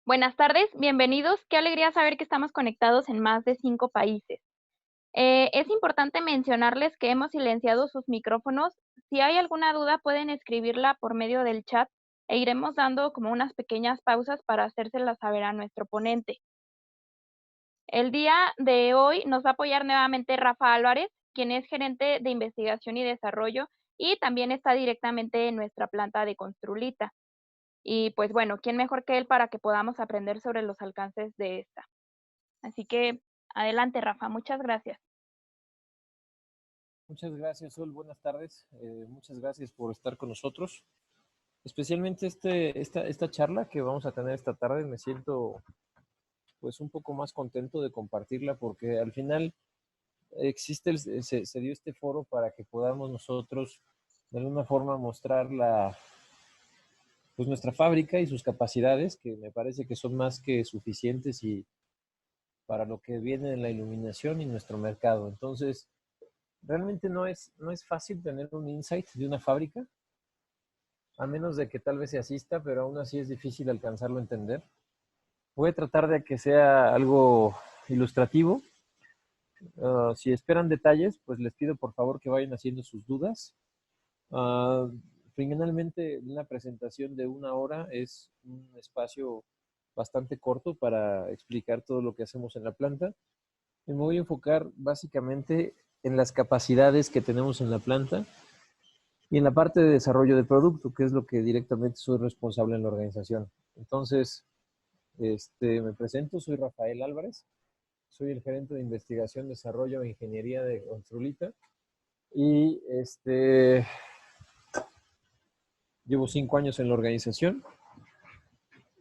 Buenas tardes, bienvenidos. Qué alegría saber que estamos conectados en más de 5 países. Es importante mencionarles que hemos silenciado sus micrófonos. Si hay alguna duda, pueden escribirla por medio del chat e iremos dando como unas pequeñas pausas para hacérselas saber a nuestro ponente. El día de hoy nos va a apoyar nuevamente Rafa Álvarez, quien es gerente de investigación y desarrollo y también está directamente en nuestra planta de Construlita. Y pues bueno, ¿quién mejor que él para que podamos aprender sobre los alcances de esta? Así que adelante, Rafa, muchas gracias. Muchas gracias, Sol. Buenas tardes. Muchas gracias por estar con nosotros. Especialmente esta charla que vamos a tener esta tarde, me siento pues un poco más contento de compartirla porque al final se dio este foro para que podamos nosotros de alguna forma mostrar pues nuestra fábrica y sus capacidades, que me parece que son más que suficientes y para lo que viene en la iluminación y nuestro mercado. Entonces, realmente no es fácil tener un insight de una fábrica, a menos de que tal vez se asista, pero aún así es difícil alcanzarlo a entender. Voy a tratar de que sea algo ilustrativo. Si esperan detalles, pues les pido por favor que vayan haciendo sus dudas. Uh, Finalmente, una presentación de 1 hora es un espacio bastante corto para explicar todo lo que hacemos en la planta. Y me voy a enfocar básicamente en las capacidades que tenemos en la planta y en la parte de desarrollo de producto, que es lo que directamente soy responsable en la organización. Entonces, me presento, soy Rafael Álvarez, soy el gerente de investigación, desarrollo e ingeniería de Construlita y llevo 5 años en la organización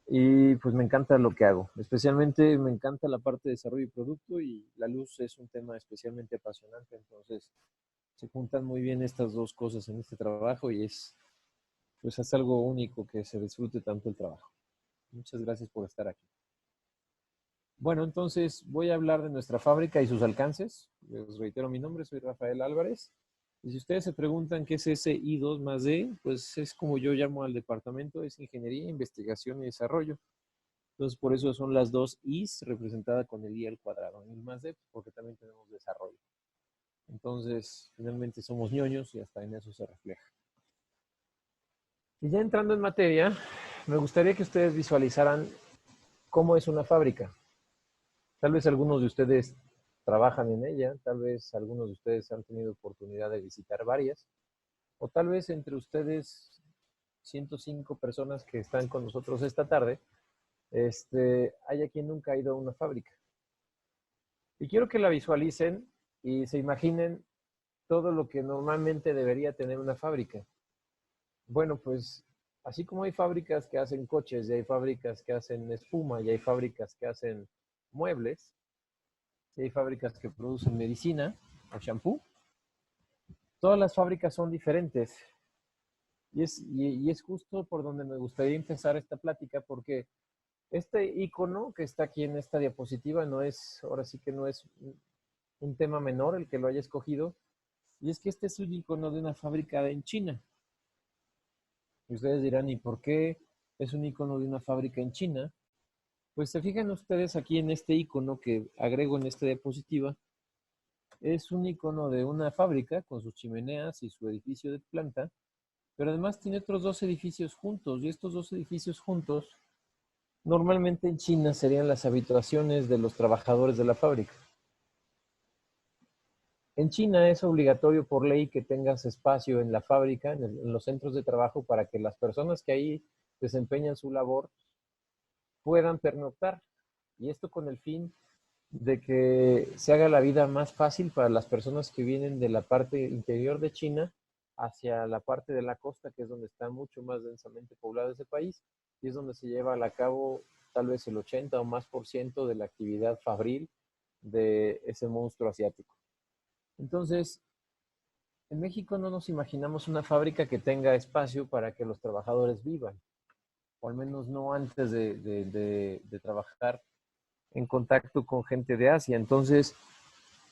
y pues me encanta lo que hago. Especialmente me encanta la parte de desarrollo y producto y la luz es un tema especialmente apasionante, entonces se juntan muy bien estas dos cosas en este trabajo y pues es algo único que se disfrute tanto el trabajo. Muchas gracias por estar aquí. Bueno, entonces voy a hablar de nuestra fábrica y sus alcances. Les reitero mi nombre, soy Rafael Álvarez. Y si ustedes se preguntan qué es ese I2 más D, pues es como yo llamo al departamento, es Ingeniería, Investigación y Desarrollo. Entonces por eso son las dos I's representadas con el I al cuadrado. Y el más D, porque también tenemos desarrollo. Entonces, finalmente somos ñoños y hasta en eso se refleja. Y ya entrando en materia, me gustaría que ustedes visualizaran cómo es una fábrica. Tal vez algunos de ustedes trabajan en ella, tal vez algunos de ustedes han tenido oportunidad de visitar varias, o tal vez entre ustedes 105 personas que están con nosotros esta tarde, haya quien nunca ha ido a una fábrica. Y quiero que la visualicen y se imaginen todo lo que normalmente debería tener una fábrica. Bueno, pues así como hay fábricas que hacen coches y hay fábricas que hacen espuma y hay fábricas que hacen muebles, y hay fábricas que producen medicina o shampoo, todas las fábricas son diferentes. Y es justo por donde me gustaría empezar esta plática, porque este icono que está aquí en esta diapositiva no es, ahora sí que no es un tema menor el que lo haya escogido, y es que este es un icono de una fábrica en China. Y ustedes dirán, ¿y por qué es un icono de una fábrica en China? Pues se fijan ustedes aquí en este icono que agrego en esta diapositiva, es un icono de una fábrica con sus chimeneas y su edificio de planta, pero además tiene otros dos edificios juntos, y estos dos edificios juntos normalmente en China serían las habitaciones de los trabajadores de la fábrica. En China es obligatorio por ley que tengas espacio en la fábrica, en los centros de trabajo, para que las personas que ahí desempeñan su labor puedan pernoctar. Y esto con el fin de que se haga la vida más fácil para las personas que vienen de la parte interior de China hacia la parte de la costa, que es donde está mucho más densamente poblado ese país, y es donde se lleva a cabo tal vez el 80 o más por ciento de la actividad fabril de ese monstruo asiático. Entonces, en México no nos imaginamos una fábrica que tenga espacio para que los trabajadores vivan, o al menos no antes de trabajar en contacto con gente de Asia. Entonces,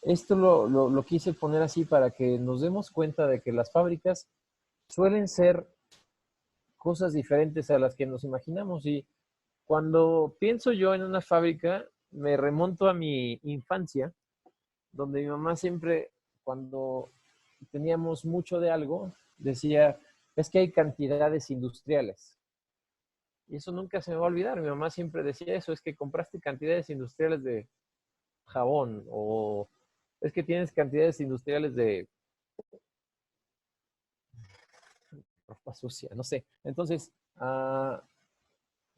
esto lo quise poner así para que nos demos cuenta de que las fábricas suelen ser cosas diferentes a las que nos imaginamos. Y Cuando pienso yo en una fábrica, me remonto a mi infancia, donde mi mamá siempre, cuando teníamos mucho de algo, decía, es que hay cantidades industriales. Y eso nunca se me va a olvidar. Mi mamá siempre decía eso, es que compraste cantidades industriales de jabón o es que tienes cantidades industriales de ropa sucia, no sé. Entonces,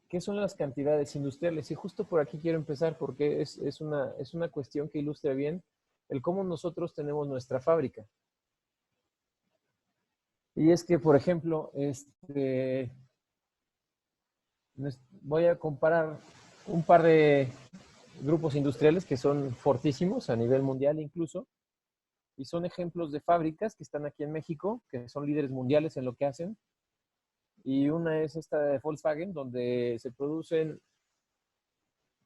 ¿qué son las cantidades industriales? Y justo por aquí quiero empezar porque es una cuestión que ilustra bien el cómo nosotros tenemos nuestra fábrica. Y es que, por ejemplo, voy a comparar un par de grupos industriales que son fortísimos a nivel mundial incluso, y son ejemplos de fábricas que están aquí en México, que son líderes mundiales en lo que hacen. Y una es esta de Volkswagen, donde se producen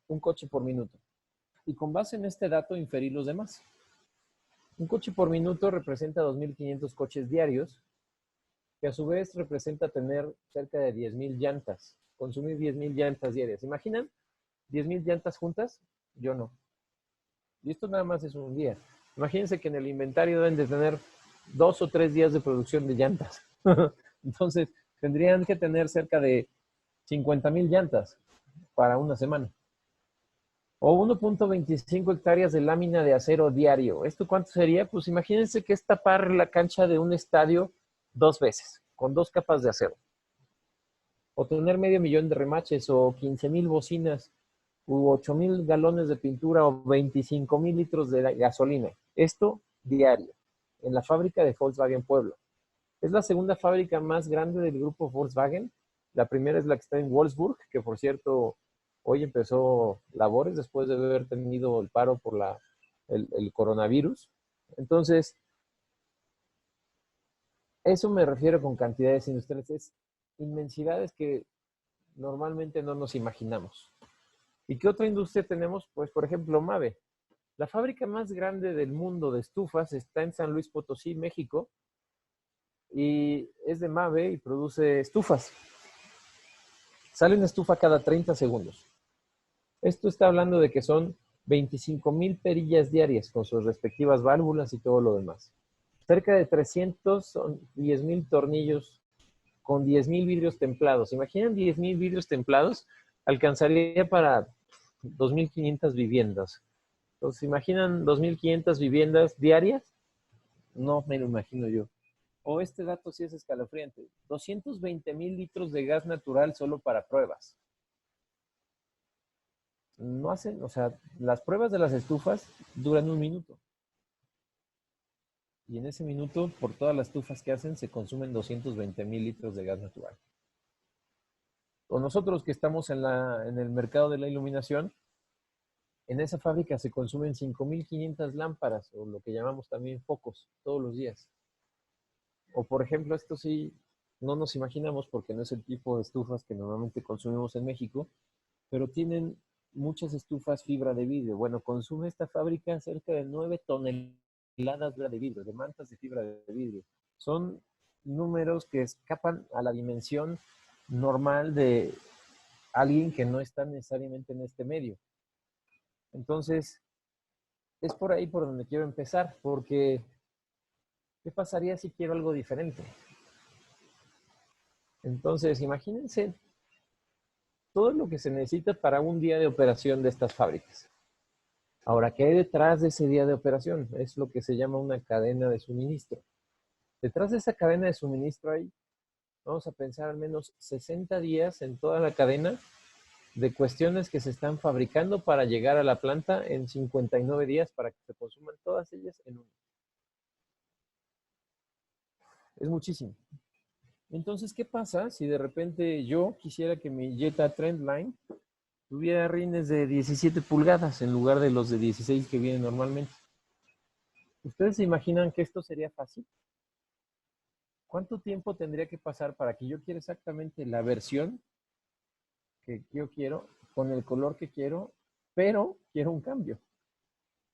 un coche por minuto. Y con base en este dato inferí los demás. Un coche por minuto representa 2.500 coches diarios, que a su vez representa tener cerca de 10.000 llantas, consumir 10.000 llantas diarias. ¿Imaginan 10.000 llantas juntas? Yo no. Y esto nada más es un día. Imagínense que en el inventario deben de tener 2 o 3 días de producción de llantas. Entonces, tendrían que tener cerca de 50.000 llantas para una semana. O 1.25 hectáreas de lámina de acero diario. ¿Esto cuánto sería? Pues imagínense que es tapar la cancha de un estadio 2 veces, con 2 capas de acero. O tener medio millón de remaches, o 15.000 bocinas, u 8.000 galones de pintura, o 25.000 litros de gasolina. Esto diario, en la fábrica de Volkswagen Puebla. Es la segunda fábrica más grande del grupo Volkswagen. La primera es la que está en Wolfsburg, que por cierto, hoy empezó labores después de haber tenido el paro por el coronavirus. Entonces, eso me refiero con cantidades industriales. Es inmensidades que normalmente no nos imaginamos. ¿Y qué otra industria tenemos? Pues, por ejemplo, Mave. La fábrica más grande del mundo de estufas está en San Luis Potosí, México, y es de Mave y produce estufas. Sale una estufa cada 30 segundos. Esto está hablando de que son 25.000 perillas diarias con sus respectivas válvulas y todo lo demás. Cerca de 310.000 tornillos con 10.000 vidrios templados. ¿Imaginan 10.000 vidrios templados? Alcanzaría para 2.500 viviendas. Entonces, ¿imaginan 2.500 viviendas diarias? No me lo imagino yo. O este dato sí es escalofriante. 220.000 litros de gas natural solo para pruebas. No hacen, o sea, las pruebas de las estufas duran 1 minuto. Y en ese minuto, por todas las estufas que hacen, se consumen 220.000 litros de gas natural. O nosotros que estamos en el mercado de la iluminación, en esa fábrica se consumen 5.500 lámparas, o lo que llamamos también focos, todos los días. O por ejemplo, esto sí, no nos imaginamos porque no es el tipo de estufas que normalmente consumimos en México, pero tienen muchas estufas fibra de vidrio. Bueno, consume esta fábrica cerca de 9 toneladas de vidrio, de mantas de fibra de vidrio. Son números que escapan a la dimensión normal de alguien que no está necesariamente en este medio. Entonces, es por ahí por donde quiero empezar, porque ¿qué pasaría si quiero algo diferente? Entonces, imagínense todo lo que se necesita para un día de operación de estas fábricas. Ahora, ¿qué hay detrás de ese día de operación? Es lo que se llama una cadena de suministro. Detrás de esa cadena de suministro hay, vamos a pensar, al menos 60 días en toda la cadena de cuestiones que se están fabricando para llegar a la planta en 59 días para que se consuman todas ellas en uno. Es muchísimo. Entonces, ¿qué pasa si de repente yo quisiera que mi Jetta Trendline tuviera rines de 17 pulgadas en lugar de los de 16 que vienen normalmente? ¿Ustedes se imaginan que esto sería fácil? ¿Cuánto tiempo tendría que pasar para que yo quiera exactamente la versión que yo quiero, con el color que quiero, pero quiero un cambio?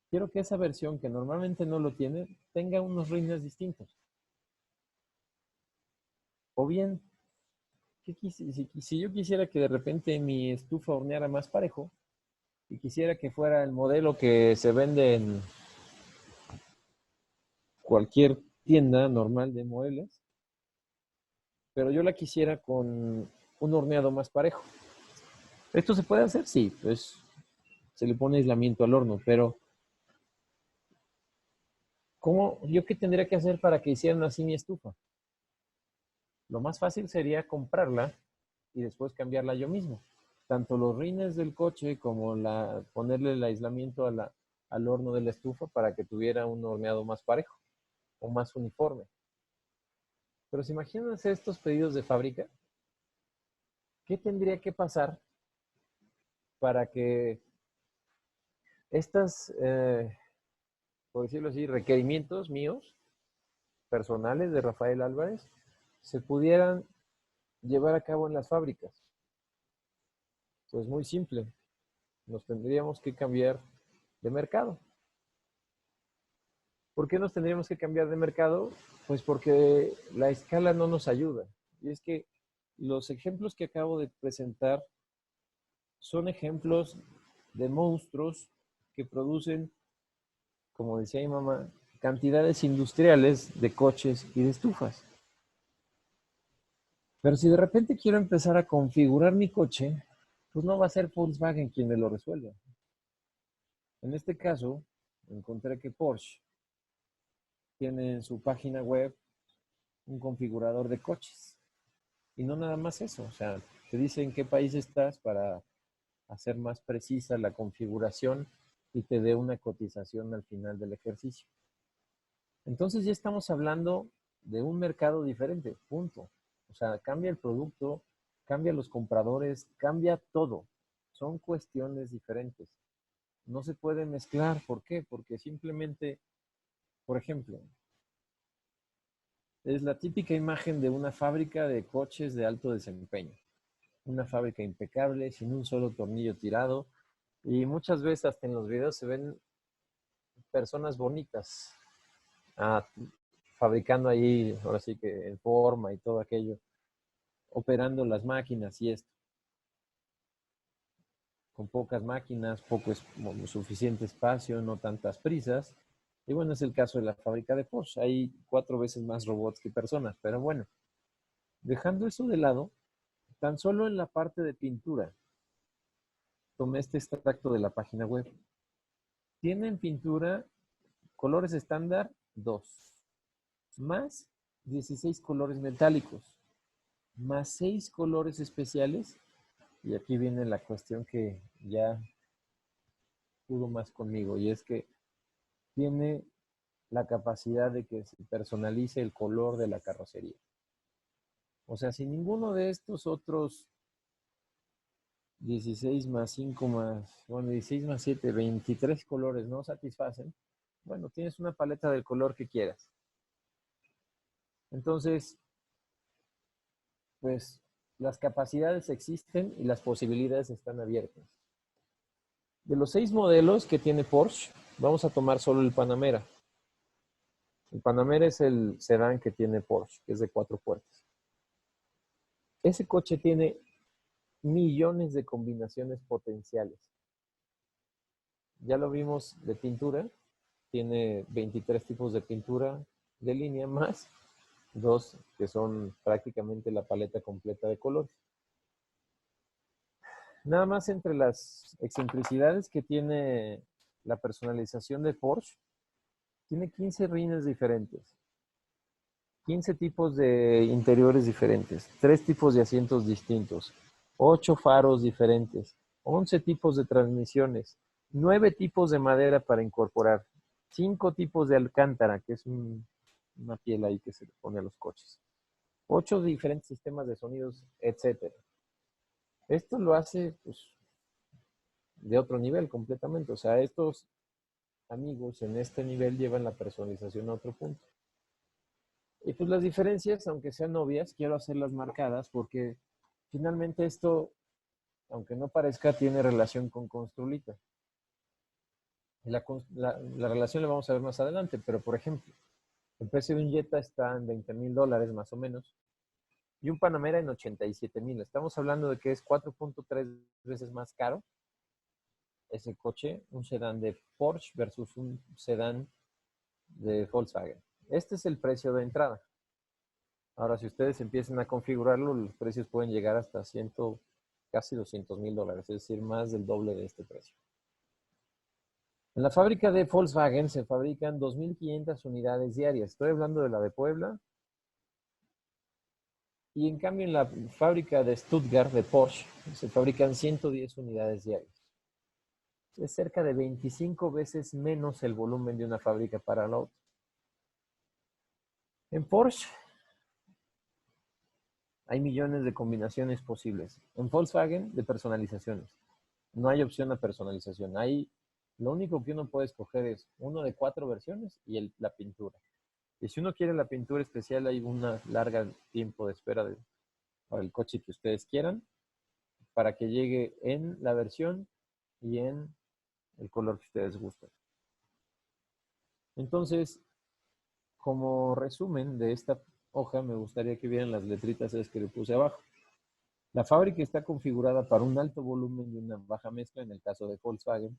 Quiero que esa versión que normalmente no lo tiene, tenga unos rines distintos. O bien, Si yo quisiera que de repente mi estufa horneara más parejo y quisiera que fuera el modelo que se vende en cualquier tienda normal de muebles, pero yo la quisiera con un horneado más parejo. ¿Esto se puede hacer? Sí, pues se le pone aislamiento al horno, pero ¿yo qué tendría que hacer para que hicieran así mi estufa? Lo más fácil sería comprarla y después cambiarla yo mismo. Tanto los rines del coche como ponerle el aislamiento al horno de la estufa para que tuviera un horneado más parejo o más uniforme. Pero si imagínense estos pedidos de fábrica, ¿qué tendría que pasar para que estas, por decirlo así, requerimientos míos, personales de Rafael Álvarez, se pudieran llevar a cabo en las fábricas? Pues muy simple, nos tendríamos que cambiar de mercado. ¿Por qué nos tendríamos que cambiar de mercado? Pues porque la escala no nos ayuda. Y es que los ejemplos que acabo de presentar son ejemplos de monstruos que producen, como decía mi mamá, cantidades industriales de coches y de estufas. Pero si de repente quiero empezar a configurar mi coche, pues no va a ser Volkswagen quien me lo resuelva. En este caso, encontré que Porsche tiene en su página web un configurador de coches. Y no nada más eso, o sea, te dice en qué país estás para hacer más precisa la configuración y te dé una cotización al final del ejercicio. Entonces ya estamos hablando de un mercado diferente, punto. O sea, cambia el producto, cambia los compradores, cambia todo. Son cuestiones diferentes. No se puede mezclar. ¿Por qué? Porque simplemente, por ejemplo, es la típica imagen de una fábrica de coches de alto desempeño. Una fábrica impecable, sin un solo tornillo tirado. Y muchas veces hasta en los videos se ven personas bonitas ah, fabricando ahí, ahora sí que en forma y todo aquello, operando las máquinas y esto, con pocas máquinas, suficiente espacio, no tantas prisas. Y bueno, es el caso de la fábrica de Porsche. Hay 4 veces más robots que personas, pero bueno, dejando eso de lado, tan solo en la parte de pintura, tomé este extracto de la página web. Tienen pintura, colores estándar, 2, más 16 colores metálicos, más 6 colores especiales. Y aquí viene la cuestión que ya pudo más conmigo, y es que tiene la capacidad de que se personalice el color de la carrocería. O sea, si ninguno de estos otros 16 más 5 más, bueno, 16 más 7, 23 colores no satisfacen, bueno, tienes una paleta del color que quieras. Entonces, pues las capacidades existen y las posibilidades están abiertas. De los 6 modelos que tiene Porsche, vamos a tomar solo el Panamera. El Panamera es el sedán que tiene Porsche, que es de 4 puertas. Ese coche tiene millones de combinaciones potenciales. Ya lo vimos de pintura, tiene 23 tipos de pintura de línea más 2 que son prácticamente la paleta completa de colores. Nada más entre las excentricidades que tiene la personalización de Porsche, tiene 15 rines diferentes, 15 tipos de interiores diferentes, 3 tipos de asientos distintos, 8 faros diferentes, 11 tipos de transmisiones, 9 tipos de madera para incorporar, 5 tipos de alcántara, que es una piel ahí que se le pone a los coches, 8 diferentes sistemas de sonidos, etcétera. Esto lo hace pues, de otro nivel completamente. O sea, estos amigos en este nivel llevan la personalización a otro punto. Y pues las diferencias, aunque sean obvias, quiero hacerlas marcadas porque finalmente esto, aunque no parezca, tiene relación con Construlita. La relación la vamos a ver más adelante, pero por ejemplo, el precio de un Jetta está en $20,000 más o menos. y un Panamera en 87,000. Estamos hablando de que es 4.3 veces más caro ese coche, un sedán de Porsche versus un sedán de Volkswagen. Este es el precio de entrada. Ahora, si ustedes empiezan a configurarlo, los precios pueden llegar hasta casi $200,000, es decir, más del doble de este precio. En la fábrica de Volkswagen se fabrican 2.500 unidades diarias. Estoy hablando de la de Puebla. Y en cambio en la fábrica de Stuttgart de Porsche se fabrican 110 unidades diarias. Es cerca de 25 veces menos el volumen de una fábrica para la otra. En Porsche hay millones de combinaciones posibles. En Volkswagen, de personalizaciones. No hay opción a personalización. Lo único que uno puede escoger es uno de 4 versiones y la pintura. Y si uno quiere la pintura especial, hay una larga tiempo de espera para el coche que ustedes quieran, para que llegue en la versión y en el color que ustedes gusten. Entonces, como resumen de esta hoja, me gustaría que vieran las letritas esas que le puse abajo. La fábrica está configurada para un alto volumen y una baja mezcla, en el caso de Volkswagen.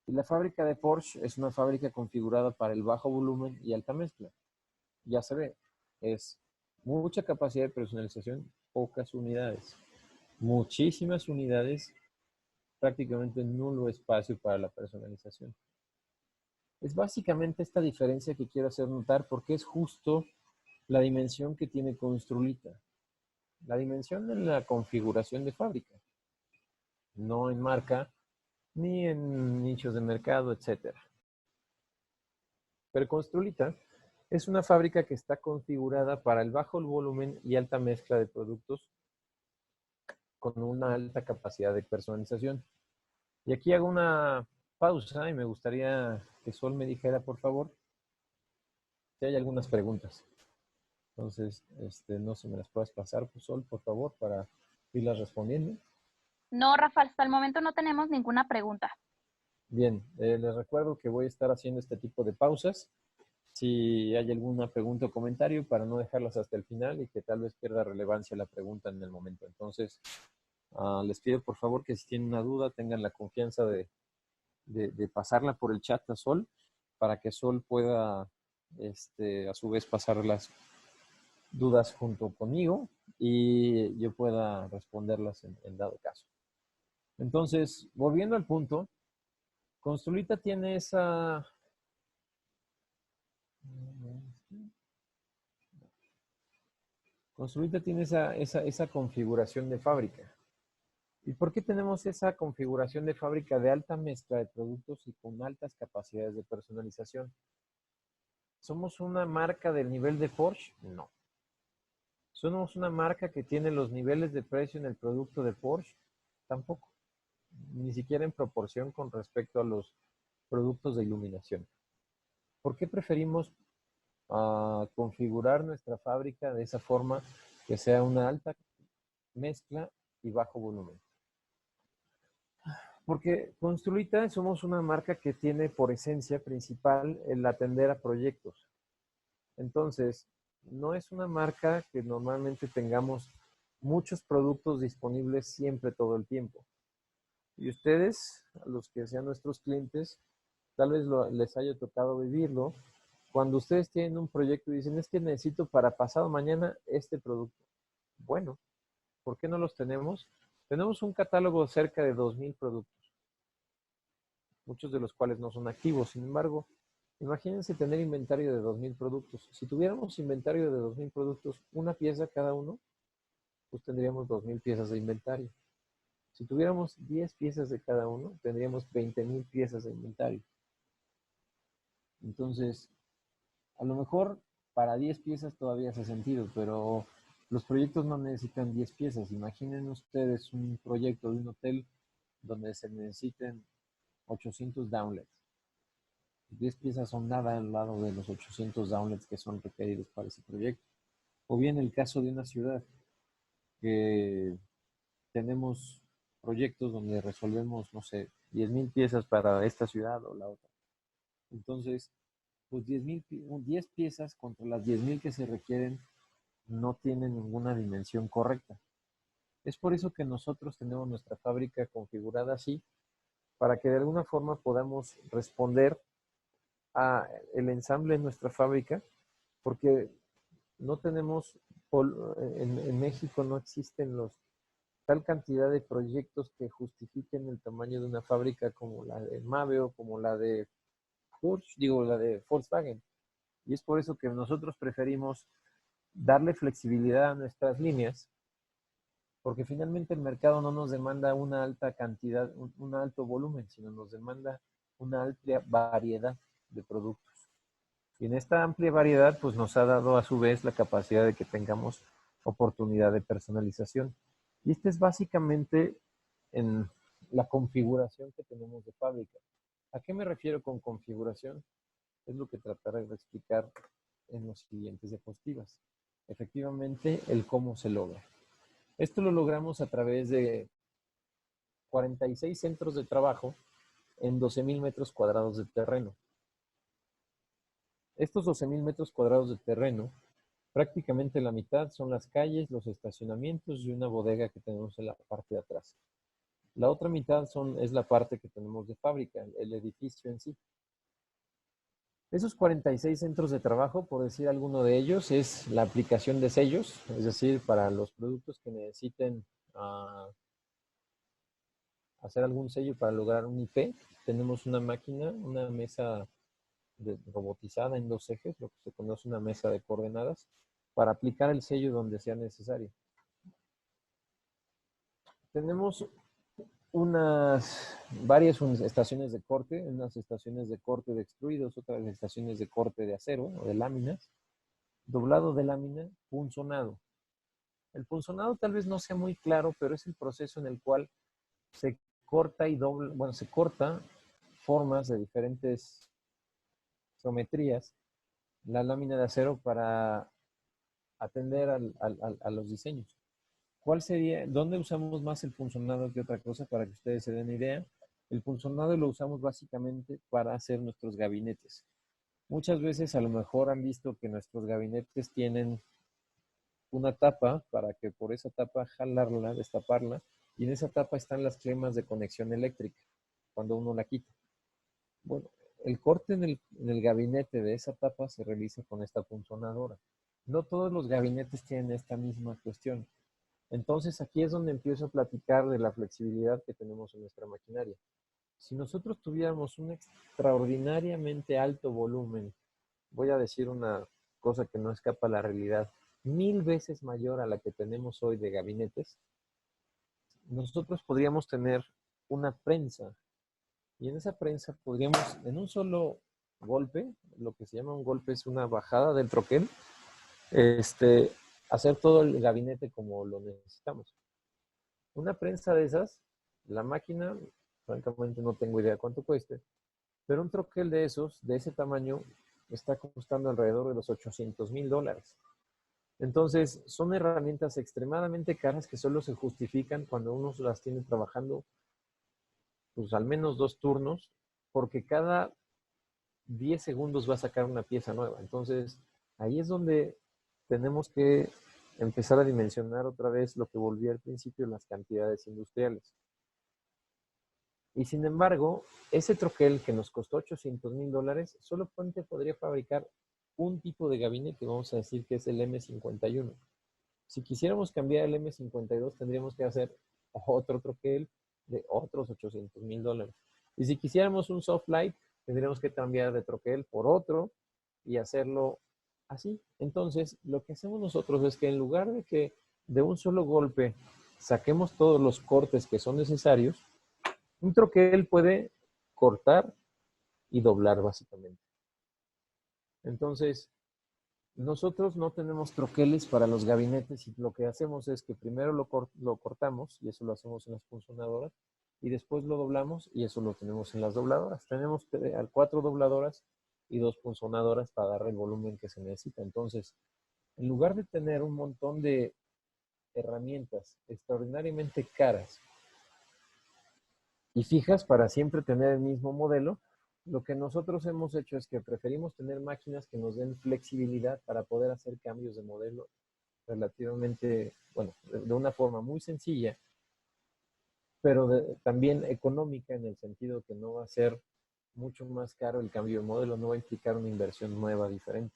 Y la fábrica de Porsche es una fábrica configurada para el bajo volumen y alta mezcla. Ya se ve, es mucha capacidad de personalización, pocas unidades. Muchísimas unidades, prácticamente nulo espacio para la personalización. Es básicamente esta diferencia que quiero hacer notar porque es justo la dimensión que tiene Construlita. La dimensión en la configuración de fábrica, no en marca, ni en nichos de mercado, etc. Pero Construlita es una fábrica que está configurada para el bajo volumen y alta mezcla de productos con una alta capacidad de personalización. Y aquí hago una pausa y me gustaría que Sol me dijera, por favor, si hay algunas preguntas. Entonces, no sé si me las puedes pasar, pues, Sol, por favor, para irlas respondiendo. No, Rafa, hasta el momento no tenemos ninguna pregunta. Bien, les recuerdo que voy a estar haciendo este tipo de pausas. Si hay alguna pregunta o comentario, para no dejarlas hasta el final y que tal vez pierda relevancia la pregunta en el momento. Entonces, les pido por favor que si tienen una duda, tengan la confianza de pasarla por el chat a Sol, para que Sol pueda, a su vez, pasar las dudas junto conmigo y yo pueda responderlas en dado caso. Entonces, volviendo al punto, Construlita tiene esa... Construlita tiene esa configuración de fábrica. ¿Y por qué tenemos esa configuración de fábrica de alta mezcla de productos y con altas capacidades de personalización? ¿Somos una marca del nivel de Porsche? No. ¿Somos una marca que tiene los niveles de precio en el producto de Porsche? Tampoco. Ni siquiera en proporción con respecto a los productos de iluminación. ¿Por qué preferimos configurar nuestra fábrica de esa forma que sea una alta mezcla y bajo volumen? Porque Construita somos una marca que tiene por esencia principal el atender a proyectos. Entonces, no es una marca que normalmente tengamos muchos productos disponibles siempre todo el tiempo. Y ustedes, a los que sean nuestros clientes, tal vez les haya tocado vivirlo. Cuando ustedes tienen un proyecto y dicen, es que necesito para pasado mañana este producto. Bueno, ¿por qué no los tenemos? Tenemos un catálogo de cerca de 2,000 productos, muchos de los cuales no son activos. Sin embargo, imagínense tener inventario de 2,000 productos. Si tuviéramos inventario de 2,000 productos, una pieza cada uno, pues tendríamos 2,000 piezas de inventario. Si tuviéramos 10 piezas de cada uno, tendríamos 20,000 piezas de inventario. Entonces, a lo mejor para 10 piezas todavía hace sentido, pero los proyectos no necesitan 10 piezas. Imaginen ustedes un proyecto de un hotel donde se necesiten 800 downlets. 10 piezas son nada al lado de los 800 downlets que son requeridos para ese proyecto. O bien el caso de una ciudad que tenemos proyectos donde resolvemos, no sé, 10,000 piezas para esta ciudad o la otra. Entonces, pues 10 piezas contra las 10,000 que se requieren no tiene ninguna dimensión correcta. Es por eso que nosotros tenemos nuestra fábrica configurada así, para que de alguna forma podamos responder a el ensamble en nuestra fábrica, porque no tenemos, en México no existen tal cantidad de proyectos que justifiquen el tamaño de una fábrica como la de Mave o como la de Porsche, digo, la de Volkswagen. Y es por eso que nosotros preferimos darle flexibilidad a nuestras líneas, porque finalmente el mercado no nos demanda una alta cantidad, un alto volumen, sino nos demanda una amplia variedad de productos. Y en esta amplia variedad, pues nos ha dado a su vez la capacidad de que tengamos oportunidad de personalización. Y este es básicamente en la configuración que tenemos de fábrica. ¿A qué me refiero con configuración? Es lo que trataré de explicar en las siguientes diapositivas. Efectivamente, el cómo se logra. Esto lo logramos a través de 46 centros de trabajo en 12,000 metros cuadrados de terreno. Estos 12,000 metros cuadrados de terreno, prácticamente la mitad son las calles, los estacionamientos y una bodega que tenemos en la parte de atrás. La otra mitad es la parte que tenemos de fábrica, el edificio en sí. Esos 46 centros de trabajo, por decir alguno de ellos, es la aplicación de sellos, es decir, para los productos que necesiten hacer algún sello para lograr un IP, tenemos una máquina, una mesa robotizada en 2 ejes, lo que se conoce una mesa de coordenadas, para aplicar el sello donde sea necesario. Tenemos varias estaciones de corte, unas estaciones de corte de extruidos, otras estaciones de corte de acero o de láminas, doblado de lámina, punzonado. El punzonado tal vez no sea muy claro, pero es el proceso en el cual se corta y dobla, bueno, se corta formas de diferentes geometrías, la lámina de acero para atender a los diseños. ¿Dónde usamos más el punzonado que otra cosa para que ustedes se den idea? El punzonado lo usamos básicamente para hacer nuestros gabinetes. Muchas veces a lo mejor han visto que nuestros gabinetes tienen una tapa para que por esa tapa jalarla, destaparla, y en esa tapa están las clemas de conexión eléctrica cuando uno la quita. Bueno, el corte en el gabinete de esa tapa se realiza con esta punzonadora. No todos los gabinetes tienen esta misma cuestión. Entonces aquí es donde empiezo a platicar de la flexibilidad que tenemos en nuestra maquinaria. Si nosotros tuviéramos un extraordinariamente alto volumen, voy a decir una cosa que no escapa a la realidad, 1000 veces mayor a la que tenemos hoy de gabinetes, nosotros podríamos tener una prensa. Y en esa prensa podríamos, en un solo golpe, lo que se llama un golpe es una bajada del troquel, hacer todo el gabinete como lo necesitamos. Una prensa de esas, la máquina, francamente no tengo idea cuánto cueste, pero un troquel de esos, de ese tamaño, está costando alrededor de los $800,000. Entonces, son herramientas extremadamente caras que solo se justifican cuando uno las tiene trabajando, pues al menos 2 turnos, porque cada 10 segundos va a sacar una pieza nueva. Entonces, ahí es donde tenemos que empezar a dimensionar otra vez lo que volví al principio, las cantidades industriales. Y sin embargo, ese troquel que nos costó $800,000, solo podría fabricar un tipo de gabinete, vamos a decir que es el M51. Si quisiéramos cambiar el M52, tendríamos que hacer otro troquel de otros $800,000. Y si quisiéramos un soft light, tendríamos que cambiar de troquel por otro y hacerlo así. Entonces, lo que hacemos nosotros es que en lugar de que de un solo golpe saquemos todos los cortes que son necesarios, un troquel puede cortar y doblar básicamente. Entonces, nosotros no tenemos troqueles para los gabinetes y lo que hacemos es que primero lo cortamos y eso lo hacemos en las punzonadoras y después lo doblamos y eso lo tenemos en las dobladoras. Tenemos 4 dobladoras y 2 punzonadoras para dar el volumen que se necesita. Entonces, en lugar de tener un montón de herramientas extraordinariamente caras y fijas para siempre tener el mismo modelo, lo que nosotros hemos hecho es que preferimos tener máquinas que nos den flexibilidad para poder hacer cambios de modelo relativamente, bueno, de una forma muy sencilla, pero también económica en el sentido que no va a ser mucho más caro el cambio de modelo, no va a implicar una inversión nueva, diferente.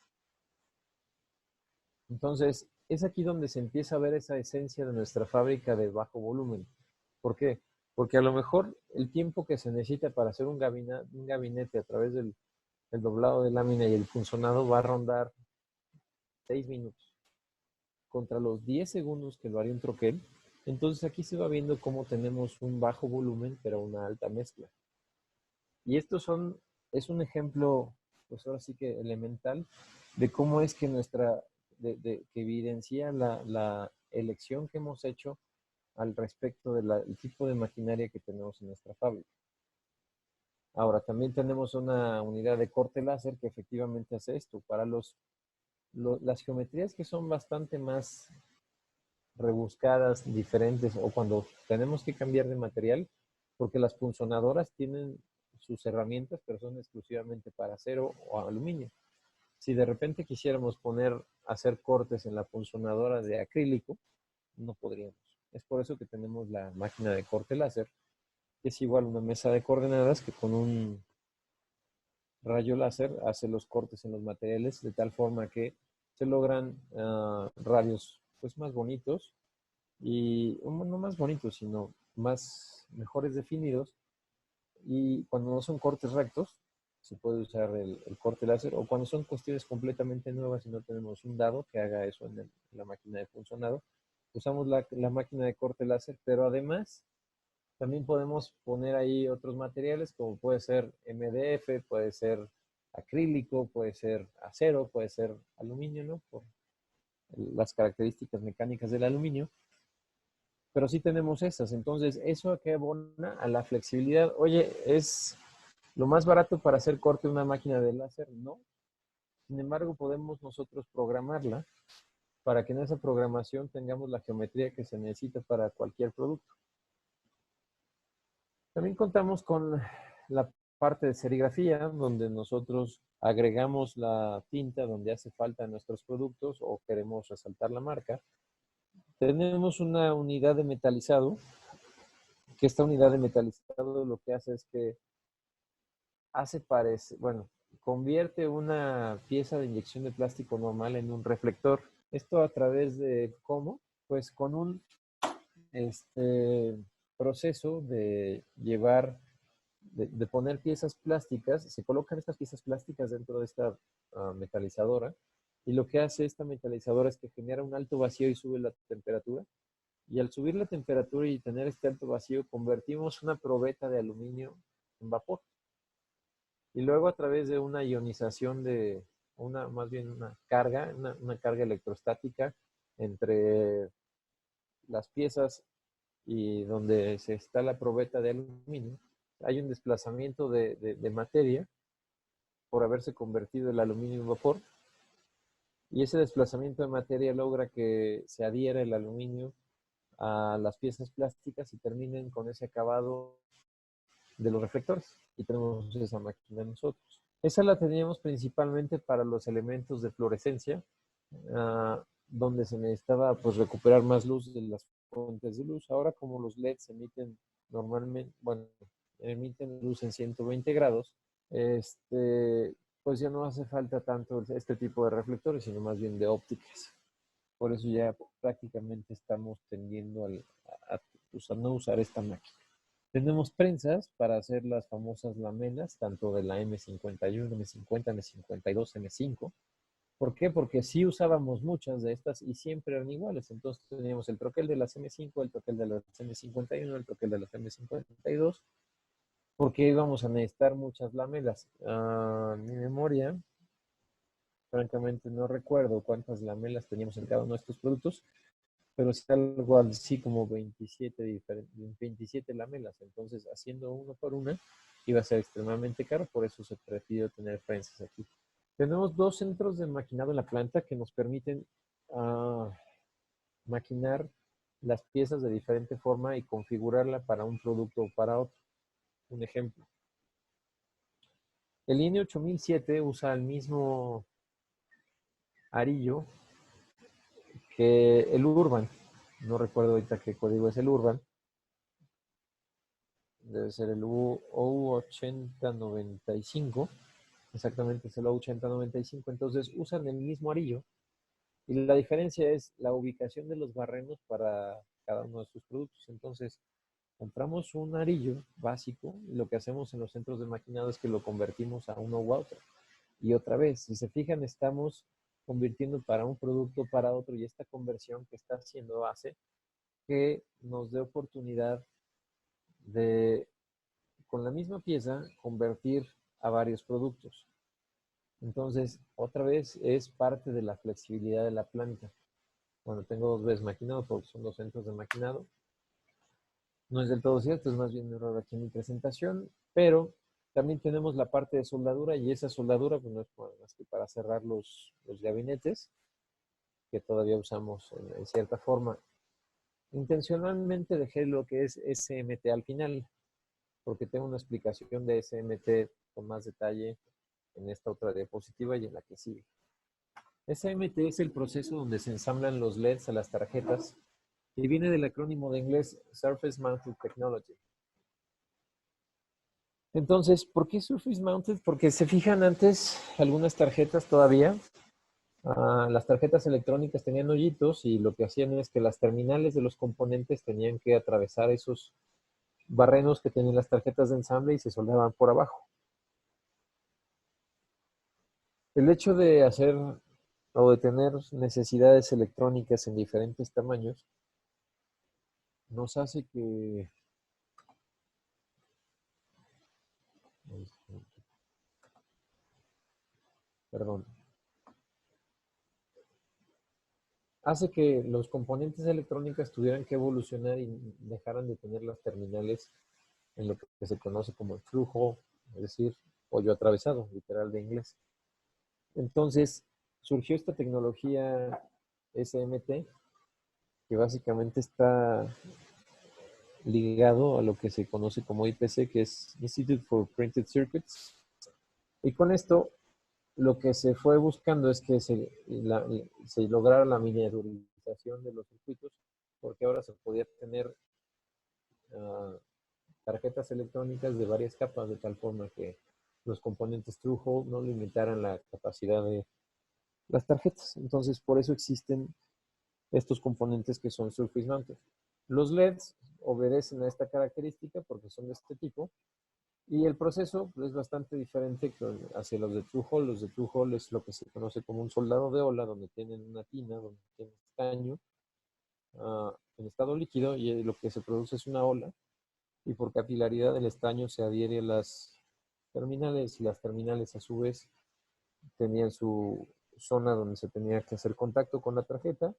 Entonces, es aquí donde se empieza a ver esa esencia de nuestra fábrica de bajo volumen. ¿Por qué? Porque a lo mejor el tiempo que se necesita para hacer un gabinete a través del el doblado de lámina y el punzonado va a rondar 6 minutos contra los 10 segundos que lo haría un troquel. Entonces aquí se va viendo cómo tenemos un bajo volumen pero una alta mezcla. Y es un ejemplo, pues ahora sí que elemental, de cómo es que que evidencia la elección que hemos hecho al respecto del tipo de maquinaria que tenemos en nuestra fábrica. Ahora, también tenemos una unidad de corte láser que efectivamente hace esto. Para las geometrías que son bastante más rebuscadas, diferentes, o cuando tenemos que cambiar de material, porque las punzonadoras tienen sus herramientas, pero son exclusivamente para acero o aluminio. Si de repente quisiéramos hacer cortes en la punzonadora de acrílico, no podríamos. Es por eso que tenemos la máquina de corte láser, que es igual una mesa de coordenadas que con un rayo láser hace los cortes en los materiales de tal forma que se logran radios pues más bonitos y no más bonitos, sino mejores definidos. Y cuando no son cortes rectos, se puede usar el corte láser, o cuando son cuestiones completamente nuevas y no tenemos un dado que haga eso en la máquina de funcionado, usamos la máquina de corte láser, pero además también podemos poner ahí otros materiales como puede ser MDF, puede ser acrílico, puede ser acero, puede ser aluminio, ¿no? Por las características mecánicas del aluminio. Pero sí tenemos esas. Entonces, eso que abona a la flexibilidad. Oye, ¿es lo más barato para hacer corte una máquina de láser? No. Sin embargo, podemos nosotros programarla para que en esa programación tengamos la geometría que se necesita para cualquier producto. También contamos con la parte de serigrafía, donde nosotros agregamos la tinta donde hace falta en nuestros productos o queremos resaltar la marca. Tenemos una unidad de metalizado, que esta unidad de metalizado lo que hace es que convierte una pieza de inyección de plástico normal en un reflector. Esto a través de cómo, pues con un proceso de de poner piezas plásticas, se colocan estas piezas plásticas dentro de esta metalizadora, y lo que hace esta metalizadora es que genera un alto vacío y sube la temperatura, y al subir la temperatura y tener este alto vacío, convertimos una probeta de aluminio en vapor. Y luego a través de una ionización más bien una carga electrostática entre las piezas y donde está la probeta de aluminio, hay un desplazamiento de materia por haberse convertido el aluminio en vapor, y ese desplazamiento de materia logra que se adhiera el aluminio a las piezas plásticas y terminen con ese acabado de los reflectores, y tenemos esa máquina nosotros. Esa la teníamos principalmente para los elementos de fluorescencia, donde se necesitaba pues recuperar más luz de las fuentes de luz. Ahora, como los LEDs emiten normalmente, bueno, emiten luz en 120 grados, pues ya no hace falta tanto este tipo de reflectores, sino más bien de ópticas. Por eso ya prácticamente estamos tendiendo a no usar esta máquina. Tenemos prensas para hacer las famosas lamelas, tanto de la M51, M50, M52, M5. ¿Por qué? Porque sí usábamos muchas de estas y siempre eran iguales. Entonces teníamos el troquel de las M5, el troquel de las M51, el troquel de las M52, porque íbamos a necesitar muchas lamelas. Mi memoria, francamente no recuerdo cuántas lamelas teníamos en cada uno de estos productos, pero es algo así como 27 lamelas. Entonces, haciendo uno por una, iba a ser extremadamente caro, por eso se prefirió tener prensas aquí. Tenemos dos centros de maquinado en la planta que nos permiten maquinar las piezas de diferente forma y configurarla para un producto o para otro. Un ejemplo. El INE 8007 usa el mismo arillo que el Urban, no recuerdo ahorita qué código es el Urban, debe ser el U8095, exactamente es el U8095, entonces usan el mismo arillo y la diferencia es la ubicación de los barrenos para cada uno de sus productos. Entonces, compramos un arillo básico y lo que hacemos en los centros de maquinado es que lo convertimos a uno u otro. Y otra vez, si se fijan, estamos convirtiendo para un producto para otro y esta conversión que está haciendo hace que nos dé oportunidad de, con la misma pieza, convertir a varios productos. Entonces, otra vez es parte de la flexibilidad de la planta. Bueno, tengo dos veces maquinado porque son dos centros de maquinado. No es del todo cierto, es más bien un error aquí en mi presentación, pero también tenemos la parte de soldadura y esa soldadura pues, no es más que para cerrar los gabinetes que todavía usamos en cierta forma. Intencionalmente dejé lo que es SMT al final, porque tengo una explicación de SMT con más detalle en esta otra diapositiva y en la que sigue. SMT es el proceso donde se ensamblan los LEDs a las tarjetas y viene del acrónimo de inglés Surface Mounted Technology. Entonces, ¿por qué Surface Mounted? Porque se fijan antes algunas tarjetas todavía, las tarjetas electrónicas tenían hoyitos y lo que hacían es que las terminales de los componentes tenían que atravesar esos barrenos que tenían las tarjetas de ensamble y se soldaban por abajo. El hecho de hacer o de tener necesidades electrónicas en diferentes tamaños nos hace que perdón, hace que los componentes electrónicos tuvieran que evolucionar y dejaran de tener las terminales en lo que se conoce como el flujo, es decir, hoyo atravesado, literal de inglés. Entonces, surgió esta tecnología SMT, que básicamente está ligado a lo que se conoce como IPC, que es Institute for Printed Circuits. Y con esto, lo que se fue buscando es que se lograra la miniaturización de los circuitos, porque ahora se podía tener tarjetas electrónicas de varias capas, de tal forma que los componentes Through-Hole no limitaran la capacidad de las tarjetas. Entonces, por eso existen estos componentes que son Surface Mounted. Los LEDs obedecen a esta característica porque son de este tipo y el proceso es bastante diferente hacia los de Through-Hole. Los de Through-Hole es lo que se conoce como un soldado de ola, donde tienen una tina, donde tienen estaño en estado líquido y lo que se produce es una ola y por capilaridad el estaño se adhiere a las terminales y las terminales a su vez tenían su zona donde se tenía que hacer contacto con la tarjeta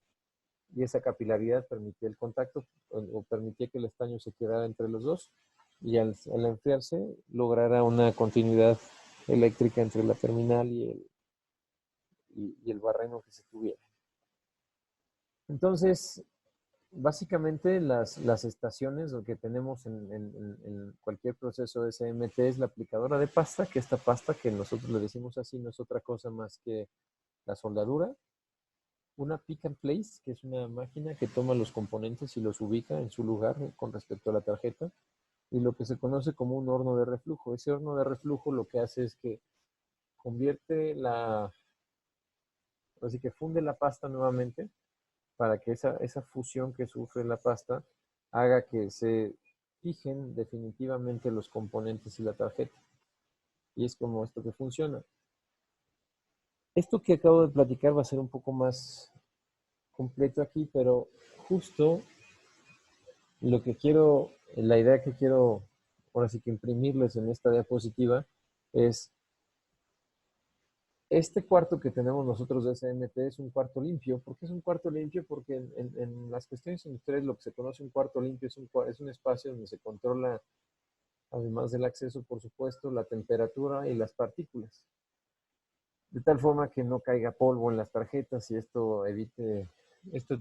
y esa capilaridad permitía el contacto o permitía que el estaño se quedara entre los dos y al enfriarse lograra una continuidad eléctrica entre la terminal y el barreno que se tuviera. Entonces, básicamente las estaciones, lo que tenemos en cualquier proceso de SMT es la aplicadora de pasta, que esta pasta que nosotros le decimos así no es otra cosa más que la soldadura, una pick and place, que es una máquina que toma los componentes y los ubica en su lugar con respecto a la tarjeta, y lo que se conoce como un horno de reflujo. Ese horno de reflujo lo que hace es que convierte así que funde la pasta nuevamente para que esa fusión que sufre la pasta haga que se fijen definitivamente los componentes y la tarjeta. Y es como esto que funciona. Esto que acabo de platicar va a ser un poco más completo aquí, pero justo la idea que quiero ahora sí que imprimirles en esta diapositiva es este cuarto que tenemos nosotros de SMT es un cuarto limpio. ¿Por qué es un cuarto limpio? Porque en las cuestiones industriales lo que se conoce un cuarto limpio es un espacio donde se controla, además del acceso, por supuesto, la temperatura y las partículas. De tal forma que no caiga polvo en las tarjetas y esto evite,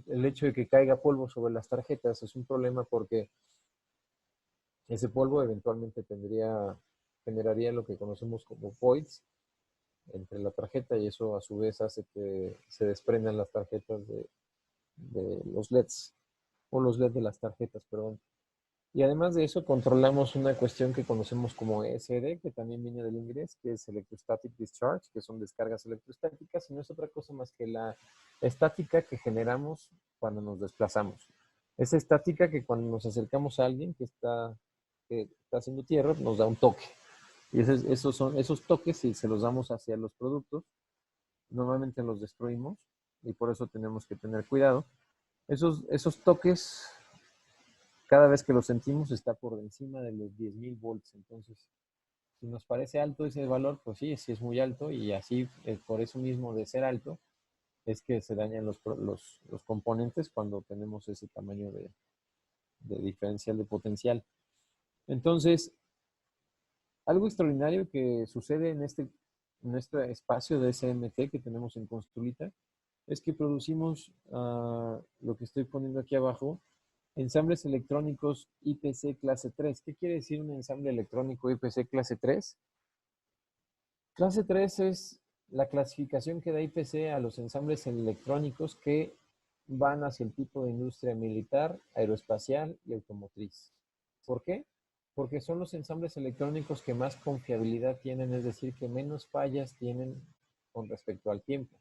el hecho de que caiga polvo sobre las tarjetas es un problema porque ese polvo eventualmente generaría lo que conocemos como voids entre la tarjeta y eso a su vez hace que se desprendan las tarjetas de los LEDs, o los LED de las tarjetas, perdón. Y además de eso, controlamos una cuestión que conocemos como ESD, que también viene del inglés, que es Electrostatic Discharge, que son descargas electrostáticas, y no es otra cosa más que la estática que generamos cuando nos desplazamos. Esa estática que cuando nos acercamos a alguien que está haciendo tierra, nos da un toque. Y esos toques, si se los damos hacia los productos, normalmente los destruimos, y por eso tenemos que tener cuidado. Esos toques, cada vez que los sentimos, está por encima de los 10.000 volts. Entonces, si nos parece alto ese valor, pues sí, sí es muy alto, y así, por eso mismo de ser alto, es que se dañan los componentes cuando tenemos ese tamaño de diferencial de potencial. Entonces, algo extraordinario que sucede en este espacio de SMT que tenemos en Construita es que producimos lo que estoy poniendo aquí abajo, ensambles electrónicos IPC clase 3. ¿Qué quiere decir un ensamble electrónico IPC clase 3? Clase 3 es la clasificación que da IPC a los ensambles electrónicos que van hacia el tipo de industria militar, aeroespacial y automotriz. ¿Por qué? Porque son los ensambles electrónicos que más confiabilidad tienen, es decir, que menos fallas tienen con respecto al tiempo.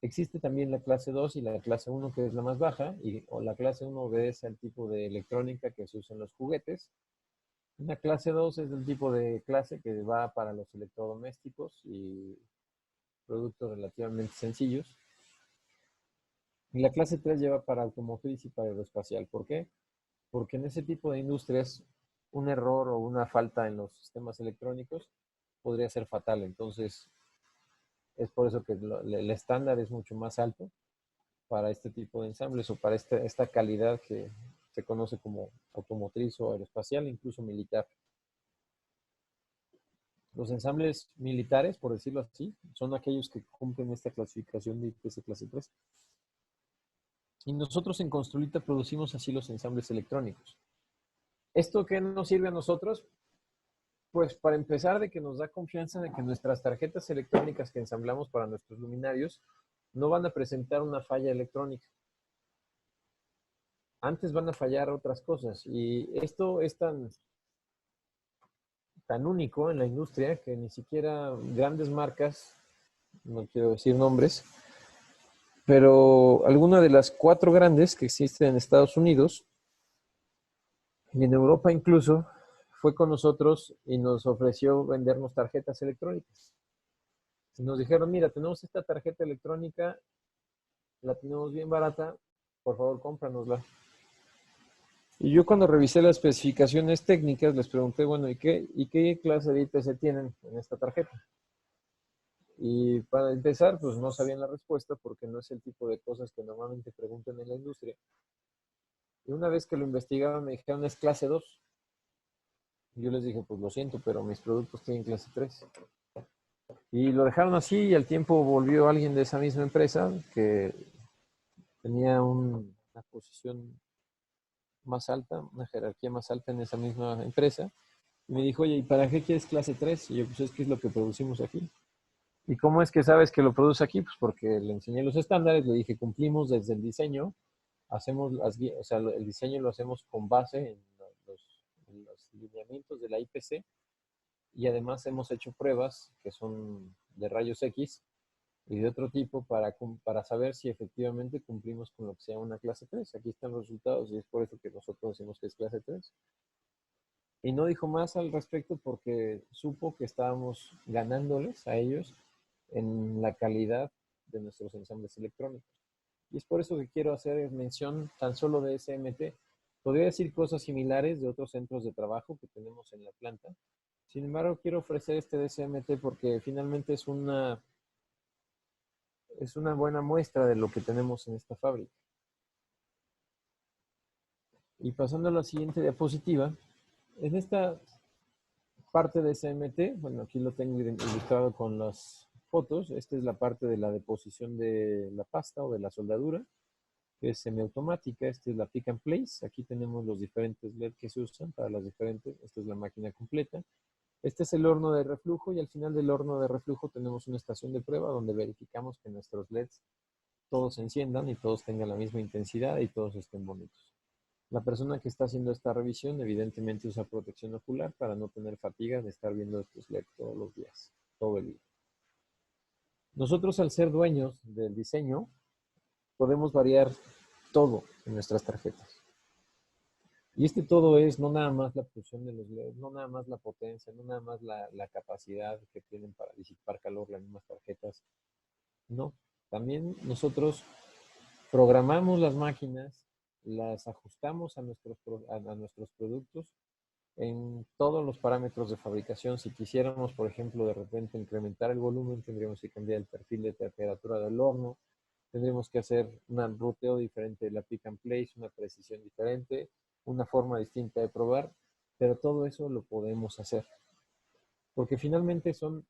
Existe también la clase 2 y la clase 1, que es la más baja, o la clase 1 obedece al tipo de electrónica que se usa en los juguetes. La clase 2 es el tipo de clase que va para los electrodomésticos y productos relativamente sencillos. Y la clase 3 lleva para automotriz y para aeroespacial. ¿Por qué? Porque en ese tipo de industrias un error o una falta en los sistemas electrónicos podría ser fatal. Entonces, es por eso que el estándar es mucho más alto para este tipo de ensambles o para esta calidad que se conoce como automotriz o aeroespacial, incluso militar. Los ensambles militares, por decirlo así, son aquellos que cumplen esta clasificación de IPC clase 3. Y nosotros en Construita producimos así los ensambles electrónicos. ¿Esto qué nos sirve a nosotros? Pues para empezar, de que nos da confianza de que nuestras tarjetas electrónicas que ensamblamos para nuestros luminarios no van a presentar una falla electrónica. Antes van a fallar otras cosas. Y esto es tan único en la industria que ni siquiera grandes marcas, no quiero decir nombres, pero alguna de las 4 grandes que existen en Estados Unidos y en Europa incluso, fue con nosotros y nos ofreció vendernos tarjetas electrónicas. Y nos dijeron, mira, tenemos esta tarjeta electrónica, la tenemos bien barata, por favor cómpranosla. Y yo cuando revisé las especificaciones técnicas les pregunté, bueno, ¿y qué clase de IPC tienen en esta tarjeta? Y para empezar, pues no sabían la respuesta porque no es el tipo de cosas que normalmente preguntan en la industria. Y una vez que lo investigaron me dijeron, es clase 2. Y yo les dije, pues lo siento, pero mis productos tienen clase 3. Y lo dejaron así y al tiempo volvió alguien de esa misma empresa que tenía una posición más alta, una jerarquía más alta en esa misma empresa. Y me dijo, oye, ¿y para qué quieres clase 3? Y yo, pues es que es lo que producimos aquí. ¿Y cómo es que sabes que lo produce aquí? Pues porque le enseñé los estándares, le dije, cumplimos desde el diseño, hacemos o sea, el diseño lo hacemos con base en los lineamientos de la IPC y además hemos hecho pruebas que son de rayos X y de otro tipo para saber si efectivamente cumplimos con lo que sea una clase 3. Aquí están los resultados y es por eso que nosotros decimos que es clase 3. Y no dijo más al respecto porque supo que estábamos ganándoles a ellos en la calidad de nuestros ensambles electrónicos. Y es por eso que quiero hacer mención tan solo de SMT. Podría decir cosas similares de otros centros de trabajo que tenemos en la planta. Sin embargo, quiero ofrecer este de SMT porque finalmente es una buena muestra de lo que tenemos en esta fábrica. Y pasando a la siguiente diapositiva, en esta parte de SMT, bueno, aquí lo tengo ilustrado con las fotos. Esta es la parte de la deposición de la pasta o de la soldadura, que es semiautomática. Esta es la pick and place. Aquí tenemos los diferentes LED que se usan para las diferentes. Esta es la máquina completa. Este es el horno de reflujo y al final del horno de reflujo tenemos una estación de prueba donde verificamos que nuestros LEDs todos se enciendan y todos tengan la misma intensidad y todos estén bonitos. La persona que está haciendo esta revisión evidentemente usa protección ocular para no tener fatiga de estar viendo estos LED todos los días, todo el día. Nosotros, al ser dueños del diseño, podemos variar todo en nuestras tarjetas. Y este todo es no nada más la función de los LEDs, no nada más la potencia, no nada más la capacidad que tienen para disipar calor las mismas tarjetas. No, también nosotros programamos las máquinas, las ajustamos a nuestros productos en todos los parámetros de fabricación. Si quisiéramos, por ejemplo, de repente incrementar el volumen, tendríamos que cambiar el perfil de temperatura del horno, tendríamos que hacer un ruteo diferente de la pick and place, una precisión diferente, una forma distinta de probar, pero todo eso lo podemos hacer. Porque finalmente son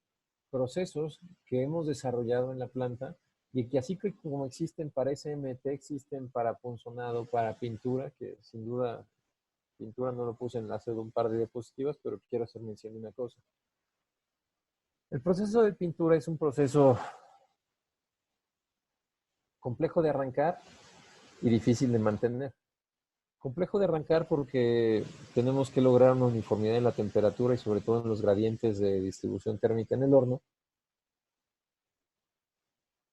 procesos que hemos desarrollado en la planta y que así como existen para SMT, existen para punzonado, para pintura, que sin duda pintura no lo puse en hace un par de diapositivas, pero quiero hacer mención de una cosa. El proceso de pintura es un proceso complejo de arrancar y difícil de mantener. Complejo de arrancar porque tenemos que lograr una uniformidad en la temperatura y sobre todo en los gradientes de distribución térmica en el horno,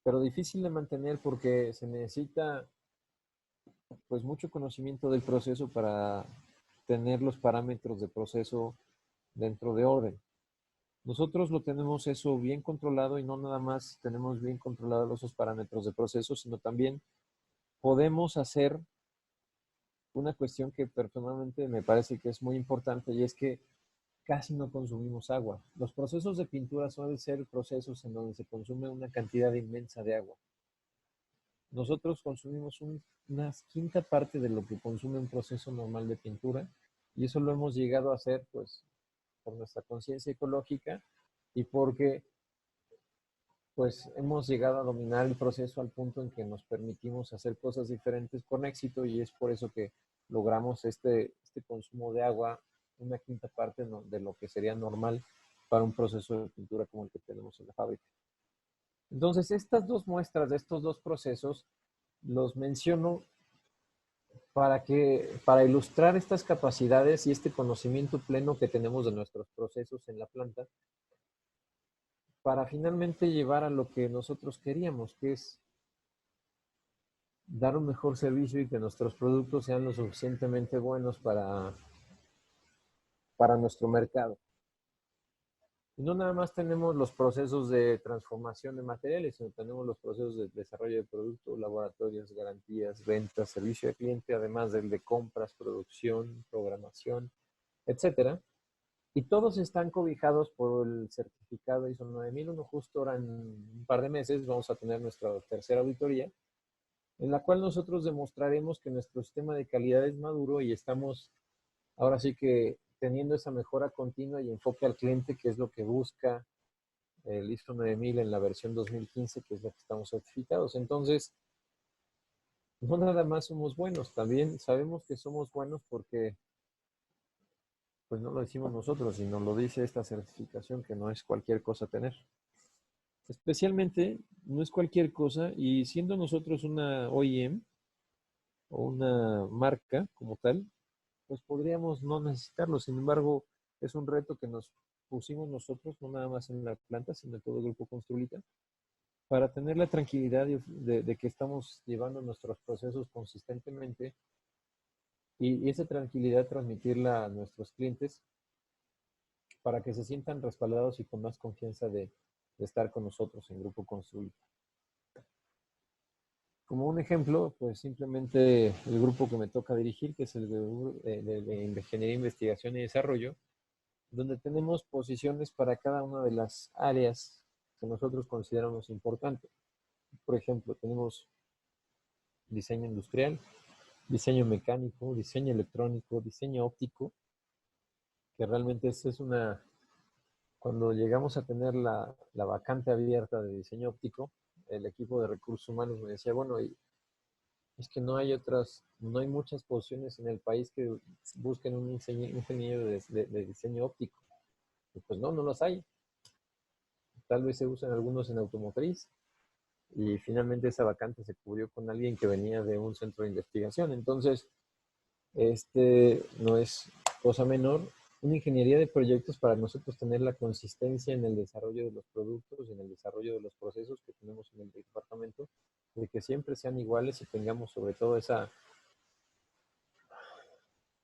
pero difícil de mantener porque se necesita pues mucho conocimiento del proceso para tener los parámetros de proceso dentro de orden. Nosotros lo tenemos eso bien controlado y no nada más tenemos bien controlados esos parámetros de proceso, sino también podemos hacer una cuestión que personalmente me parece que es muy importante y es que casi no consumimos agua. Los procesos de pintura suelen ser procesos en donde se consume una cantidad inmensa de agua. Nosotros consumimos una quinta parte de lo que consume un proceso normal de pintura y eso lo hemos llegado a hacer pues por nuestra conciencia ecológica y porque pues hemos llegado a dominar el proceso al punto en que nos permitimos hacer cosas diferentes con éxito y es por eso que logramos este consumo de agua, una quinta parte de lo que sería normal para un proceso de pintura como el que tenemos en la fábrica. Entonces, estas dos muestras de estos dos procesos los menciono para ilustrar estas capacidades y este conocimiento pleno que tenemos de nuestros procesos en la planta, para finalmente llevar a lo que nosotros queríamos, que es dar un mejor servicio y que nuestros productos sean lo suficientemente buenos para nuestro mercado. Y no nada más tenemos los procesos de transformación de materiales, sino tenemos los procesos de desarrollo de productos, laboratorios, garantías, ventas, servicio de cliente, además del de compras, producción, programación, etcétera. Y todos están cobijados por el certificado ISO 9001. Justo ahora en un par de meses vamos a tener nuestra tercera auditoría, en la cual nosotros demostraremos que nuestro sistema de calidad es maduro y estamos ahora sí que teniendo esa mejora continua y enfoque al cliente, que es lo que busca el ISO 9000 en la versión 2015, que es la que estamos certificados. Entonces, no nada más somos buenos, también sabemos que somos buenos porque pues no lo decimos nosotros, sino lo dice esta certificación, que no es cualquier cosa tener. Especialmente, no es cualquier cosa, y siendo nosotros una OEM o una marca como tal, pues podríamos no necesitarlo. Sin embargo, es un reto que nos pusimos nosotros, no nada más en la planta, sino en todo el grupo Construlita, para tener la tranquilidad de que estamos llevando nuestros procesos consistentemente y esa tranquilidad transmitirla a nuestros clientes para que se sientan respaldados y con más confianza de estar con nosotros en Grupo Construlita. Como un ejemplo, pues simplemente el grupo que me toca dirigir, que es el de Ingeniería, Investigación y Desarrollo, donde tenemos posiciones para cada una de las áreas que nosotros consideramos importantes. Por ejemplo, tenemos diseño industrial, diseño mecánico, diseño electrónico, diseño óptico, que realmente es una, cuando llegamos a tener la vacante abierta de diseño óptico, el equipo de recursos humanos me decía, bueno, es que no hay otras, no hay muchas posiciones en el país que busquen un ingeniero de diseño óptico. Y pues no, no los hay. Tal vez se usan algunos en automotriz, y finalmente esa vacante se cubrió con alguien que venía de un centro de investigación. Entonces, no es cosa menor. Una ingeniería de proyectos para nosotros tener la consistencia en el desarrollo de los productos, en el desarrollo de los procesos que tenemos en el departamento, de que siempre sean iguales y tengamos sobre todo esa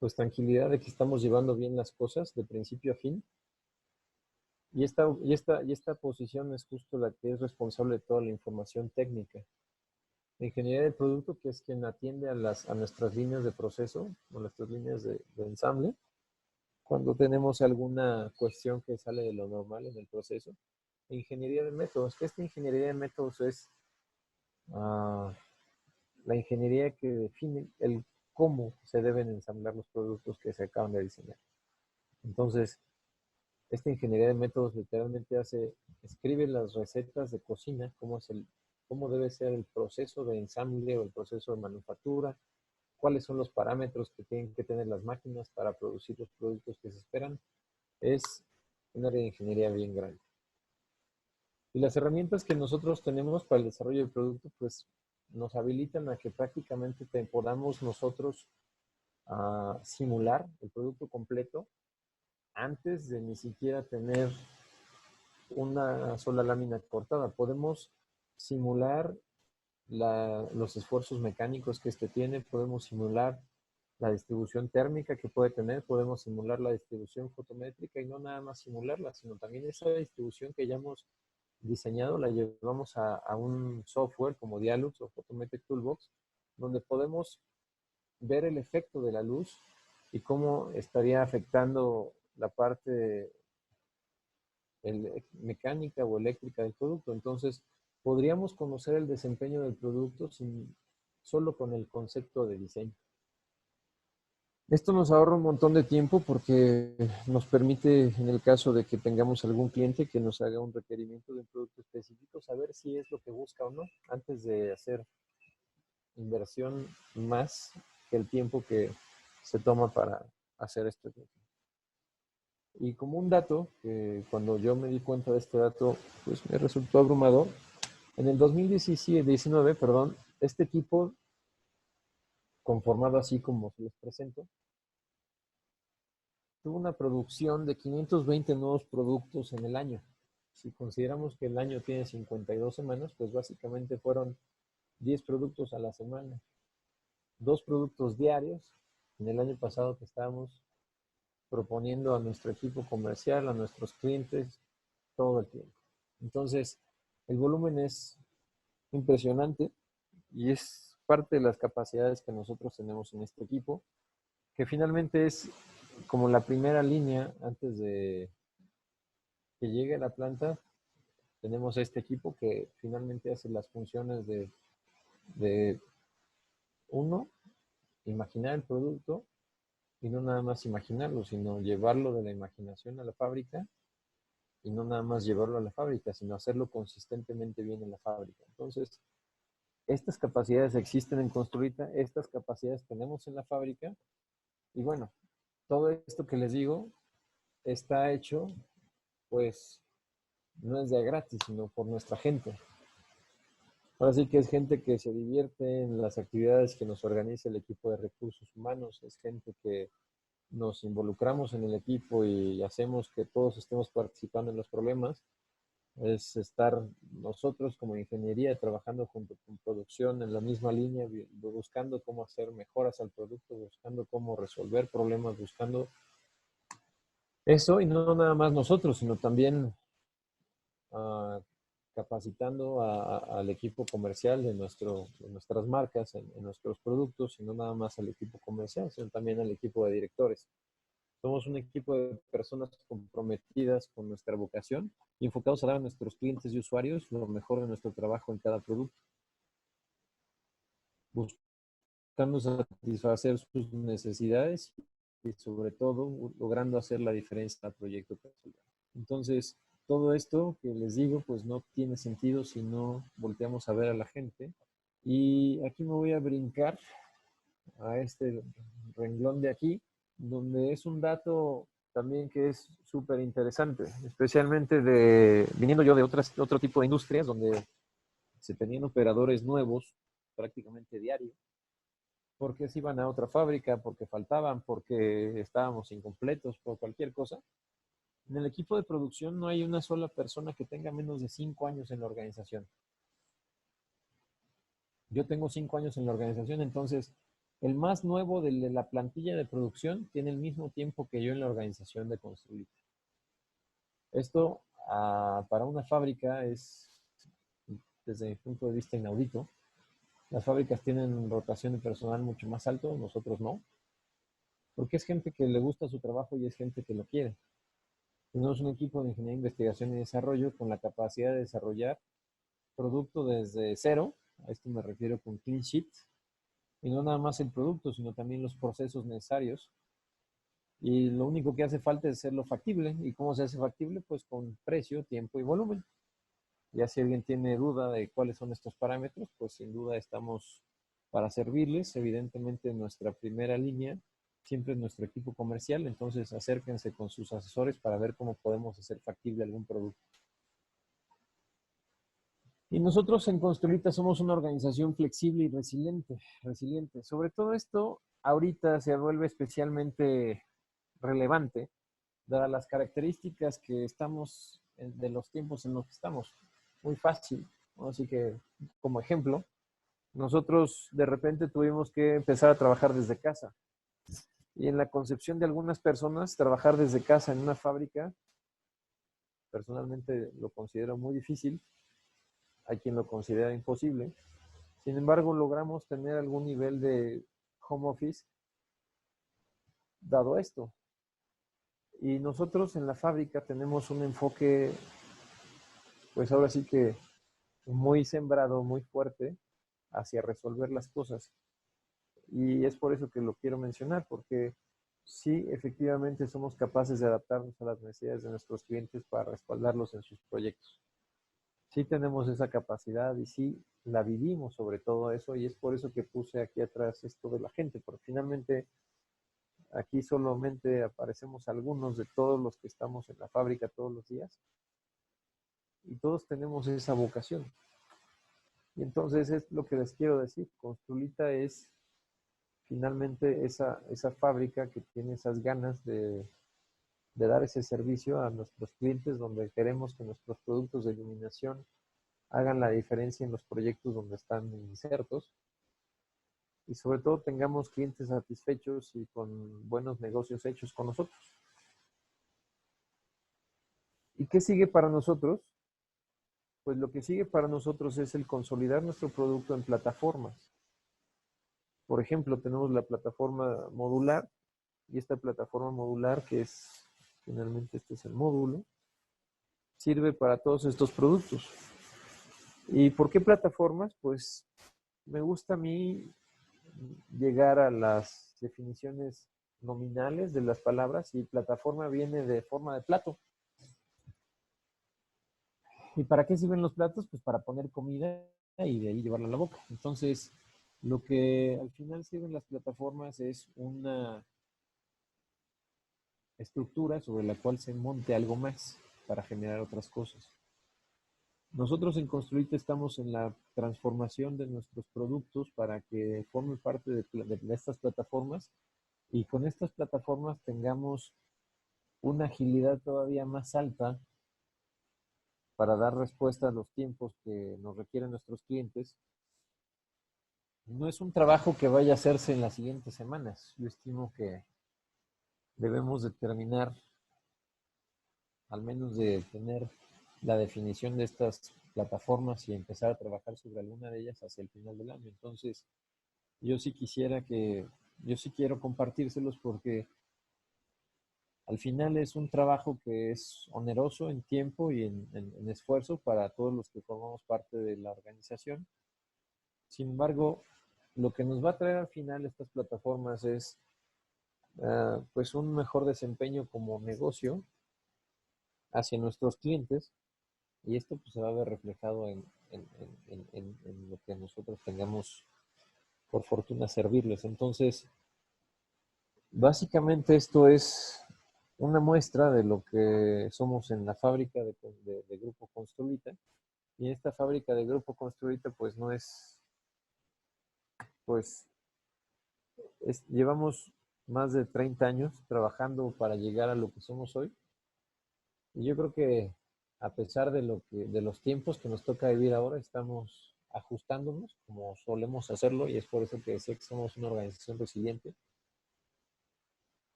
pues tranquilidad de que estamos llevando bien las cosas de principio a fin. Y esta posición es justo la que es responsable de toda la información técnica. La ingeniería del producto, que es quien atiende a nuestras líneas de proceso, o nuestras líneas de ensamble, cuando tenemos alguna cuestión que sale de lo normal en el proceso. Ingeniería de métodos, que esta ingeniería de métodos es uh, la ingeniería que define el cómo se deben ensamblar los productos que se acaban de diseñar. Entonces, esta ingeniería de métodos literalmente escribe las recetas de cocina, cómo debe ser el proceso de ensamble o el proceso de manufactura, cuáles son los parámetros que tienen que tener las máquinas para producir los productos que se esperan. Es un área de ingeniería bien grande. Y las herramientas que nosotros tenemos para el desarrollo del producto, pues nos habilitan a que prácticamente podamos nosotros simular el producto completo antes de ni siquiera tener una sola lámina cortada. Podemos simular los esfuerzos mecánicos que tiene, podemos simular la distribución térmica que puede tener, podemos simular la distribución fotométrica y no nada más simularla, sino también esa distribución que ya hemos diseñado, la llevamos a un software como Dialux o Photometric Toolbox, donde podemos ver el efecto de la luz y cómo estaría afectando la parte mecánica o eléctrica del producto. Entonces, podríamos conocer el desempeño del producto solo con el concepto de diseño. Esto nos ahorra un montón de tiempo porque nos permite, en el caso de que tengamos algún cliente que nos haga un requerimiento de un producto específico, saber si es lo que busca o no, antes de hacer inversión más que el tiempo que se toma para hacer esto. Y como un dato, que cuando yo me di cuenta de este dato, pues me resultó abrumador. En el 2019, este equipo, conformado así como se les presento, tuvo una producción de 520 nuevos productos en el año. Si consideramos que el año tiene 52 semanas, pues básicamente fueron 10 productos a la semana, 2 productos diarios. En el año pasado que estábamos proponiendo a nuestro equipo comercial, a nuestros clientes, todo el tiempo. Entonces, el volumen es impresionante y es parte de las capacidades que nosotros tenemos en este equipo, que finalmente es como la primera línea antes de que llegue a la planta. Tenemos este equipo que finalmente hace las funciones de uno, imaginar el producto y no nada más imaginarlo, sino llevarlo de la imaginación a la fábrica y no nada más llevarlo a la fábrica, sino hacerlo consistentemente bien en la fábrica. Entonces, estas capacidades existen en Construita, estas capacidades tenemos en la fábrica y bueno, todo esto que les digo está hecho, pues, no es de gratis, sino por nuestra gente. Ahora sí que es gente que se divierte en las actividades que nos organiza el equipo de recursos humanos, es gente que nos involucramos en el equipo y hacemos que todos estemos participando en los problemas. Es estar nosotros como ingeniería trabajando junto con producción en la misma línea, buscando cómo hacer mejoras al producto, buscando cómo resolver problemas, buscando eso, y no nada más nosotros, sino también capacitando al equipo comercial de nuestras marcas, en nuestros productos, y no nada más al equipo comercial, sino también al equipo de directores. Somos un equipo de personas comprometidas con nuestra vocación y enfocados a dar a nuestros clientes y usuarios lo mejor de nuestro trabajo en cada producto, buscando satisfacer sus necesidades y sobre todo logrando hacer la diferencia al proyecto personal. Entonces, todo esto que les digo, pues no tiene sentido si no volteamos a ver a la gente. Y aquí me voy a brincar a este renglón de aquí, donde es un dato también que es súper interesante, especialmente viniendo yo de otro tipo de industrias donde se tenían operadores nuevos prácticamente diario, porque se iban a otra fábrica, porque faltaban, porque estábamos incompletos, por cualquier cosa. En el equipo de producción no hay una sola persona que tenga menos de 5 años en la organización. Yo tengo 5 años en la organización, entonces el más nuevo de la plantilla de producción tiene el mismo tiempo que yo en la organización de Construita. Esto para una fábrica es, desde mi punto de vista, inaudito. Las fábricas tienen rotación de personal mucho más alto, nosotros no, porque es gente que le gusta su trabajo y es gente que lo quiere. Tenemos un equipo de ingeniería, investigación y desarrollo con la capacidad de desarrollar producto desde cero, a esto me refiero con clean sheet, y no nada más el producto, sino también los procesos necesarios. Y lo único que hace falta es hacerlo factible. ¿Y cómo se hace factible? Pues con precio, tiempo y volumen. Ya si alguien tiene duda de cuáles son estos parámetros, pues sin duda estamos para servirles. Evidentemente nuestra primera línea siempre es nuestro equipo comercial, entonces acérquense con sus asesores para ver cómo podemos hacer factible algún producto. Y nosotros en Construita somos una organización flexible y resiliente. Sobre todo esto, ahorita se vuelve especialmente relevante, dadas las características que estamos, de los tiempos en los que estamos. Muy fácil, ¿no? Así que, como ejemplo, nosotros de repente tuvimos que empezar a trabajar desde casa. Y en la concepción de algunas personas, trabajar desde casa en una fábrica, personalmente lo considero muy difícil. Hay quien lo considera imposible. Sin embargo, logramos tener algún nivel de home office dado esto. Y nosotros en la fábrica tenemos un enfoque, pues ahora sí que muy sembrado, muy fuerte hacia resolver las cosas. Y es por eso que lo quiero mencionar, porque sí, efectivamente somos capaces de adaptarnos a las necesidades de nuestros clientes para respaldarlos en sus proyectos. Sí tenemos esa capacidad y sí la vivimos sobre todo eso, y es por eso que puse aquí atrás esto de la gente, porque finalmente aquí solamente aparecemos algunos de todos los que estamos en la fábrica todos los días, y todos tenemos esa vocación. Y entonces es lo que les quiero decir, Construita es finalmente esa fábrica que tiene esas ganas de dar ese servicio a nuestros clientes, donde queremos que nuestros productos de iluminación hagan la diferencia en los proyectos donde están insertos, y sobre todo tengamos clientes satisfechos y con buenos negocios hechos con nosotros. ¿Y qué sigue para nosotros? Pues lo que sigue para nosotros es el consolidar nuestro producto en plataformas. Por ejemplo, tenemos la plataforma modular, y esta plataforma modular, que es finalmente este es el módulo, sirve para todos estos productos. ¿Y por qué plataformas? Pues me gusta a mí llegar a las definiciones nominales de las palabras, y plataforma viene de forma de plato. ¿Y para qué sirven los platos? Pues para poner comida y de ahí llevarla a la boca. Entonces, lo que al final sirven las plataformas es una estructura sobre la cual se monte algo más para generar otras cosas. Nosotros en Construite estamos en la transformación de nuestros productos para que formen parte de estas plataformas, y con estas plataformas tengamos una agilidad todavía más alta para dar respuesta a los tiempos que nos requieren nuestros clientes. No es un trabajo que vaya a hacerse en las siguientes semanas. Yo estimo que debemos de terminar, al menos de tener la definición de estas plataformas y empezar a trabajar sobre alguna de ellas hacia el final del año. Entonces, yo sí quiero compartírselos, porque al final es un trabajo que es oneroso en tiempo y en esfuerzo para todos los que formamos parte de la organización. Sin embargo, lo que nos va a traer al final estas plataformas es pues un mejor desempeño como negocio hacia nuestros clientes, y esto pues se va a ver reflejado en lo que nosotros tengamos por fortuna servirles. Entonces, básicamente esto es una muestra de lo que somos en la fábrica de Grupo Construita. Y esta fábrica de Grupo Construita, pues no es, pues llevamos más de 30 años trabajando para llegar a lo que somos hoy. Y yo creo que a pesar de los tiempos que nos toca vivir ahora, estamos ajustándonos como solemos hacerlo, y es por eso que decía que somos una organización resiliente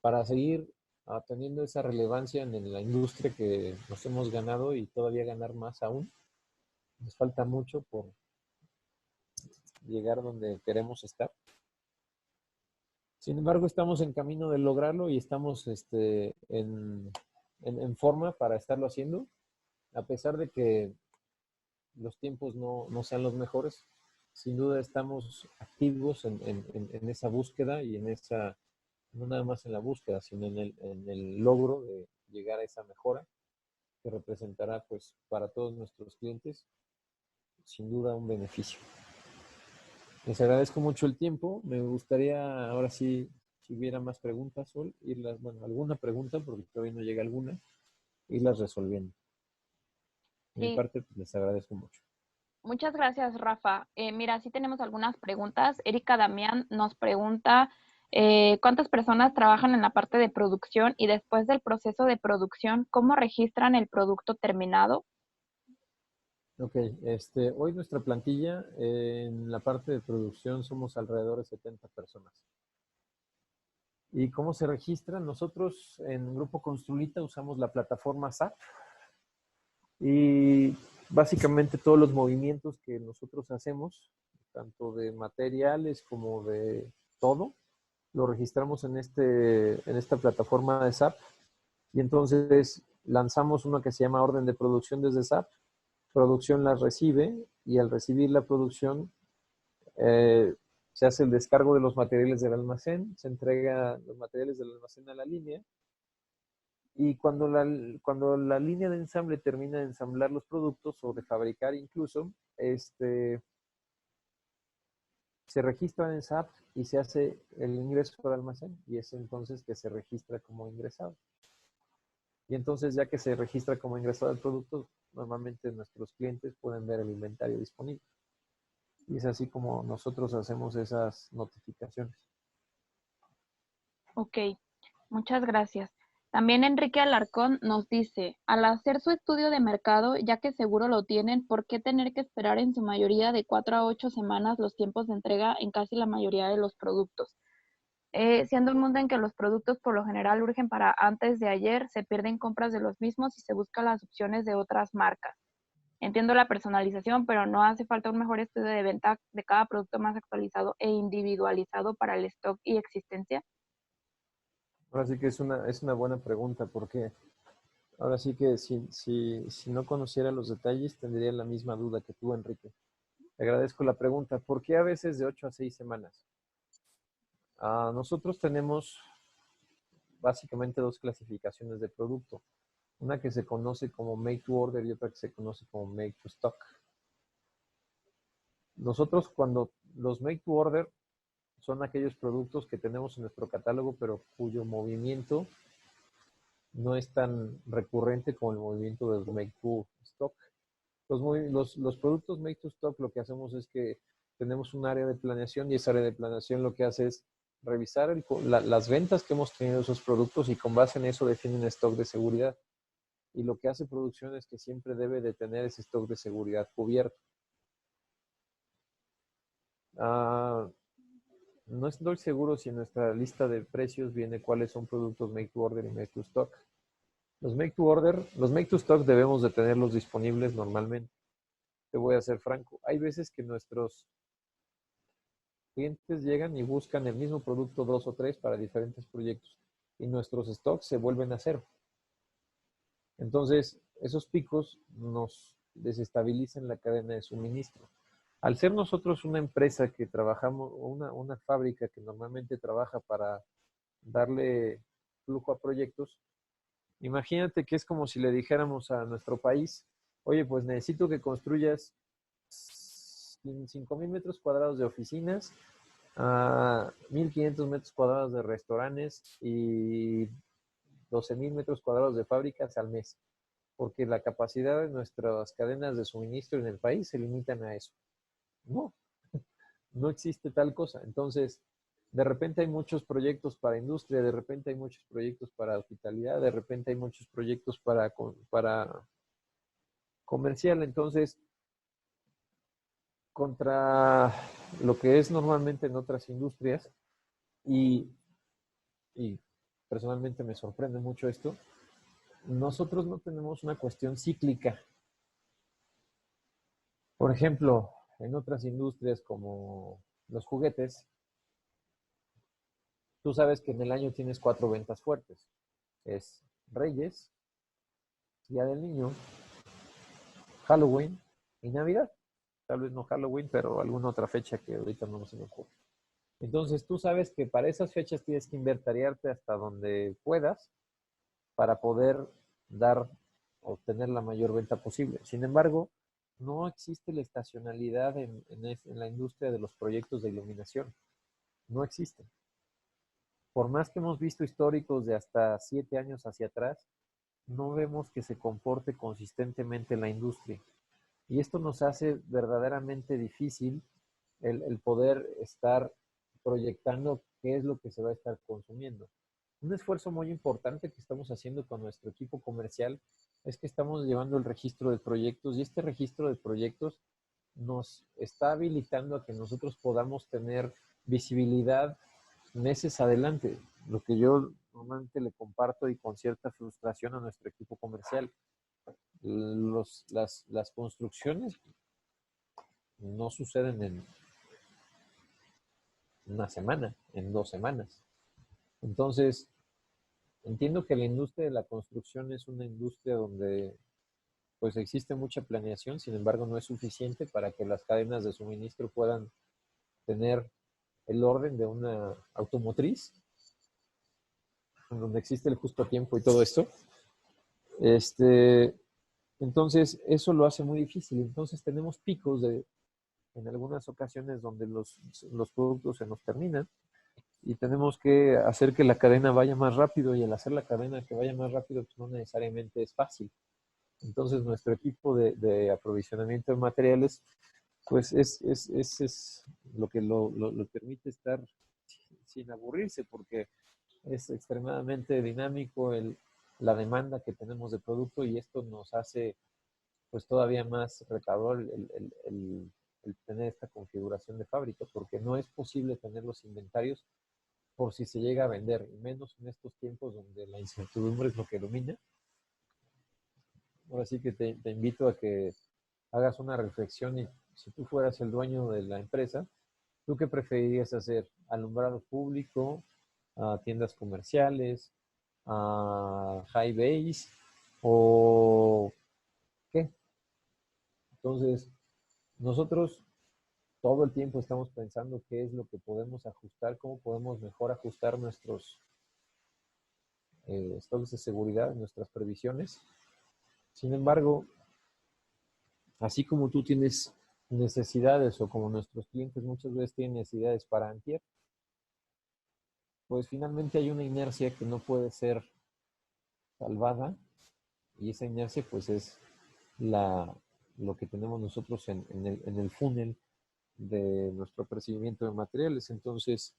para seguir teniendo esa relevancia en la industria que nos hemos ganado y todavía ganar más aún. Nos falta mucho por llegar donde queremos estar. Sin embargo, estamos en camino de lograrlo y estamos en forma para estarlo haciendo, a pesar de que los tiempos no sean los mejores. Sin duda estamos activos en esa búsqueda y en esa, no nada más en la búsqueda, sino en el logro de llegar a esa mejora que representará pues para todos nuestros clientes sin duda un beneficio. Les agradezco mucho el tiempo. Me gustaría ahora sí, si hubiera más preguntas, Sol, irlas, bueno, alguna pregunta, porque todavía no llega alguna, irlas resolviendo. De mi Sí, parte, pues, les agradezco mucho. muchas gracias, Rafa. Mira, sí tenemos algunas preguntas. Erika Damián nos pregunta cuántas personas trabajan en la parte de producción y después del proceso de producción, ¿cómo registran el producto terminado? Ok, hoy nuestra plantilla en la parte de producción somos alrededor de 70 personas. ¿Y cómo se registra? Nosotros en Grupo Construlita usamos la plataforma SAP y básicamente todos los movimientos que nosotros hacemos, tanto de materiales como de todo, lo registramos en esta plataforma de SAP y entonces lanzamos una que se llama orden de producción desde SAP. Producción la recibe y al recibir la producción eh, se hace el descargo de los materiales del almacén, se entrega los materiales del almacén a la línea y cuando la línea de ensamble termina de ensamblar los productos o de fabricar incluso, se registra en SAP y se hace el ingreso al almacén y es entonces que se registra como ingresado. Y entonces ya que se registra como ingresado el producto, normalmente nuestros clientes pueden ver el inventario disponible. Y es así como nosotros hacemos esas notificaciones. Ok, muchas gracias. También Enrique Alarcón nos dice, al hacer su estudio de mercado, ya que seguro lo tienen, ¿por qué tener que esperar en su mayoría de 4 a 8 semanas los tiempos de entrega en casi la mayoría de los productos? Siendo un mundo en que los productos por lo general urgen para antes de ayer, se pierden compras de los mismos y se buscan las opciones de otras marcas. Entiendo la personalización, pero no hace falta un mejor estudio de venta de cada producto más actualizado e individualizado para el stock y existencia. Ahora sí que es una buena pregunta porque ahora sí que si no conociera los detalles tendría la misma duda que tú, Enrique. Te agradezco la pregunta. ¿Por qué a veces de 8 a 6 semanas? Nosotros tenemos básicamente dos clasificaciones de producto. Una que se conoce como make to order y otra que se conoce como make to stock. Nosotros cuando los make to order son aquellos productos que tenemos en nuestro catálogo pero cuyo movimiento no es tan recurrente como el movimiento del make to stock. Los productos make to stock lo que hacemos es que tenemos un área de planeación y esa área de planeación lo que hace es revisar las ventas que hemos tenido de esos productos y con base en eso define un stock de seguridad. Y lo que hace producción es que siempre debe de tener ese stock de seguridad cubierto. Ah, no estoy seguro si en nuestra lista de precios viene cuáles son productos make to order y make to stock. Los make to stock debemos de tenerlos disponibles normalmente. Te voy a ser franco. Hay veces que nuestros clientes llegan y buscan el mismo producto dos o tres para diferentes proyectos y nuestros stocks se vuelven a cero. Entonces, esos picos nos desestabilizan la cadena de suministro. Al ser nosotros una empresa que trabajamos, una fábrica que normalmente trabaja para darle flujo a proyectos, imagínate que es como si le dijéramos a nuestro país, oye, pues necesito que construyas 5,000 metros cuadrados de oficinas, 1,500 metros cuadrados de restaurantes y 12,000 metros cuadrados de fábricas al mes. porque la capacidad de nuestras cadenas de suministro en el país se limitan a eso. No, no existe tal cosa. Entonces, de repente hay muchos proyectos para industria, de repente hay muchos proyectos para hospitalidad, de repente hay muchos proyectos para comercial. Entonces, contra lo que es normalmente en otras industrias, y, y personalmente me sorprende mucho esto, nosotros no tenemos una cuestión cíclica. Por ejemplo, en otras industrias como los juguetes, tú sabes que en el año tienes 4 ventas fuertes. Es Reyes, Día del Niño, Halloween y Navidad. Tal vez no Halloween, pero alguna otra fecha que ahorita no se me ocurre. Entonces tú sabes que para esas fechas tienes que inventariarte hasta donde puedas para poder dar, obtener la mayor venta posible. Sin embargo, no existe la estacionalidad en la industria de los proyectos de iluminación. No existe. Por más que hemos visto históricos de hasta 7 años hacia atrás, no vemos que se comporte consistentemente la industria. Y esto nos hace verdaderamente difícil el poder estar proyectando qué es lo que se va a estar consumiendo. Un esfuerzo muy importante que estamos haciendo con nuestro equipo comercial es que estamos llevando el registro de proyectos, y este registro de proyectos nos está habilitando a que nosotros podamos tener visibilidad meses adelante, lo que yo normalmente le comparto y con cierta frustración a nuestro equipo comercial. Las construcciones no suceden en una semana, en 2 semanas. Entonces, entiendo que la industria de la construcción es una industria donde pues existe mucha planeación, sin embargo no es suficiente para que las cadenas de suministro puedan tener el orden de una automotriz, en donde existe el justo tiempo y todo esto. Este, entonces, eso lo hace muy difícil. Entonces, tenemos picos en algunas ocasiones donde los productos se nos terminan y tenemos que hacer que la cadena vaya más rápido, y al hacer la cadena que vaya más rápido, pues no necesariamente es fácil. Entonces, nuestro equipo de aprovisionamiento de materiales, pues es lo que lo permite estar sin aburrirse, porque es extremadamente dinámico la demanda que tenemos de producto, y esto nos hace pues todavía más retador el tener esta configuración de fábrica, porque no es posible tener los inventarios por si se llega a vender, y menos en estos tiempos donde la incertidumbre es lo que domina. Ahora sí que te invito a que hagas una reflexión, y si tú fueras el dueño de la empresa, ¿tú qué preferirías hacer? ¿Alumbrado público, a tiendas comerciales, a high base o qué? Entonces, nosotros todo el tiempo estamos pensando qué es lo que podemos ajustar, cómo podemos mejor ajustar nuestros stocks de seguridad, nuestras previsiones. Sin embargo, así como tú tienes necesidades, o como nuestros clientes muchas veces tienen necesidades para antier, pues finalmente hay una inercia que no puede ser salvada, y esa inercia pues es la, lo que tenemos nosotros en el funnel de nuestro percibimiento de materiales. Entonces,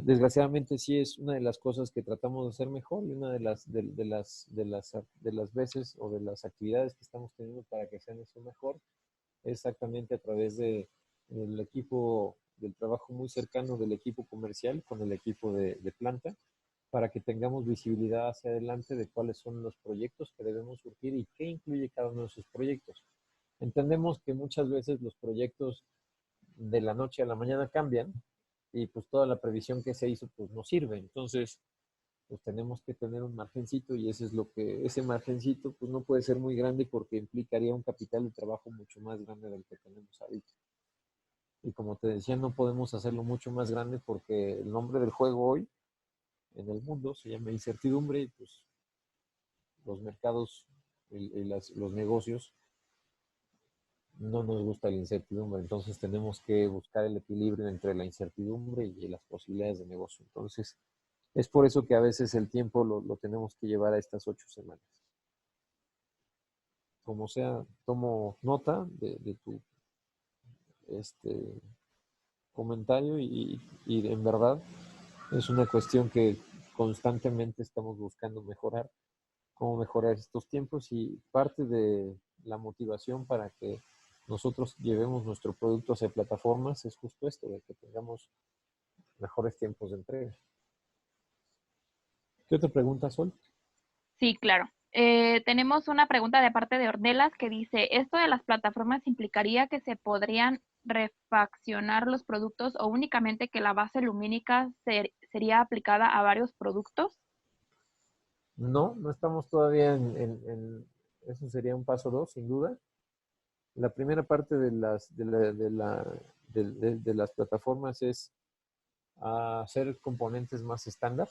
desgraciadamente sí es una de las cosas que tratamos de hacer mejor, y una de las veces o de las actividades que estamos teniendo para que sean eso mejor, exactamente a través del equipo del trabajo muy cercano del equipo comercial con el equipo de planta, para que tengamos visibilidad hacia adelante de cuáles son los proyectos que debemos surgir y qué incluye cada uno de esos proyectos. Entendemos que muchas veces los proyectos de la noche a la mañana cambian, y pues toda la previsión que se hizo pues no sirve. Entonces, pues tenemos que tener un margencito, y ese es lo que, ese margencito pues no puede ser muy grande, porque implicaría un capital de trabajo mucho más grande del que tenemos ahorita. Y como te decía, no podemos hacerlo mucho más grande, porque el nombre del juego hoy en el mundo se llama incertidumbre, y pues los mercados los negocios no nos gusta la incertidumbre. Entonces tenemos que buscar el equilibrio entre la incertidumbre y las posibilidades de negocio. Entonces, Es por eso que a veces el tiempo lo tenemos que llevar a estas 8 semanas. Como sea, tomo nota de tu comentario y en verdad es una cuestión que constantemente estamos buscando mejorar, cómo mejorar estos tiempos, y parte de la motivación para que nosotros llevemos nuestro producto hacia plataformas es justo esto, de que tengamos mejores tiempos de entrega. ¿Qué otra pregunta, Sol? Sí, claro. Tenemos una pregunta de parte de Ornelas que dice, ¿esto de las plataformas implicaría que se podrían refaccionar los productos o únicamente que la base lumínica sería aplicada a varios productos? No, no estamos todavía eso sería un paso 2, sin duda. La primera parte de las plataformas es hacer componentes más estándar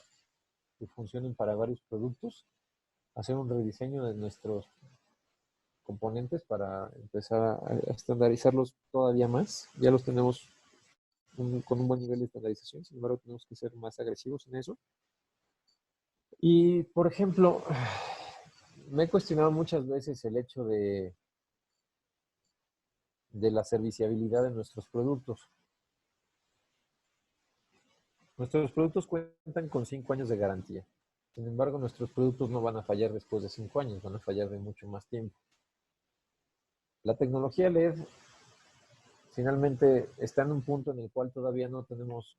que funcionen para varios productos, hacer un rediseño de nuestros componentes para empezar a estandarizarlos todavía más. Ya los tenemos con un buen nivel de estandarización, sin embargo tenemos que ser más agresivos en eso. Y, por ejemplo, me he cuestionado muchas veces el hecho de la serviciabilidad de nuestros productos. Nuestros productos cuentan con 5 años de garantía. Sin embargo, nuestros productos no van a fallar después de 5 años, van a fallar de mucho más tiempo. La tecnología LED finalmente está en un punto en el cual todavía no tenemos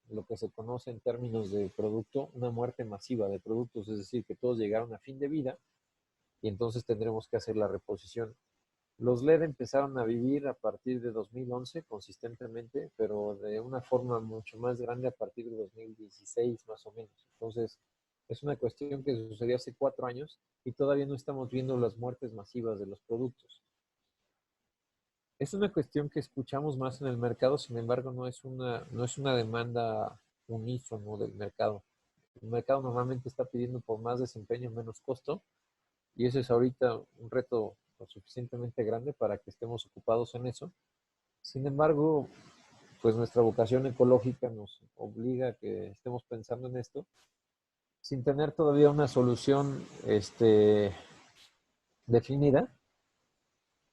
lo que se conoce en términos de producto, una muerte masiva de productos, es decir, que todos llegaron a fin de vida y entonces tendremos que hacer la reposición. Los LED empezaron a vivir a partir de 2011 consistentemente, pero de una forma mucho más grande a partir de 2016 más o menos. Entonces, es una cuestión que sucedió hace 4 años y todavía no estamos viendo las muertes masivas de los productos. Es una cuestión que escuchamos más en el mercado, sin embargo, no es una demanda unísono del mercado. El mercado normalmente está pidiendo por más desempeño, menos costo, y ese es ahorita un reto lo suficientemente grande para que estemos ocupados en eso. Sin embargo, pues nuestra vocación ecológica nos obliga a que estemos pensando en esto, sin tener todavía una solución definida,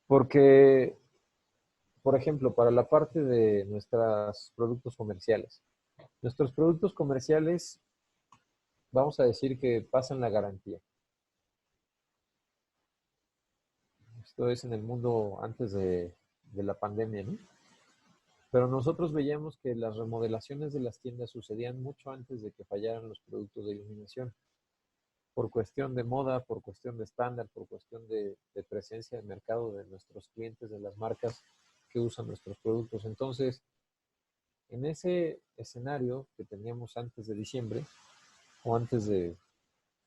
porque, por ejemplo, para la parte de nuestros productos comerciales, vamos a decir que pasan la garantía. Esto es en el mundo antes de la pandemia, ¿no? Pero nosotros veíamos que las remodelaciones de las tiendas sucedían mucho antes de que fallaran los productos de iluminación, por cuestión de moda, por cuestión de estándar, por cuestión de presencia de mercado de nuestros clientes, de las marcas que usan nuestros productos. Entonces, en ese escenario que teníamos antes de diciembre, o antes de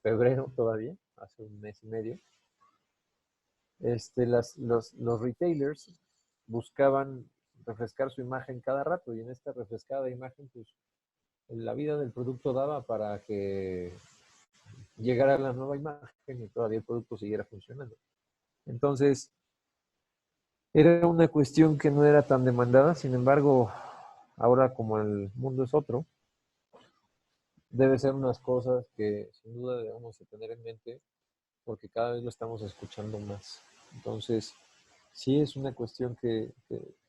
febrero todavía, hace un mes y medio, los retailers buscaban refrescar su imagen cada rato, y en esta refrescada imagen, pues la vida del producto daba para que llegara la nueva imagen y todavía el producto siguiera funcionando. Entonces, era una cuestión que no era tan demandada, sin embargo, ahora como el mundo es otro, debe ser unas cosas que sin duda debemos de tener en mente porque cada vez lo estamos escuchando más. Entonces, sí es una cuestión que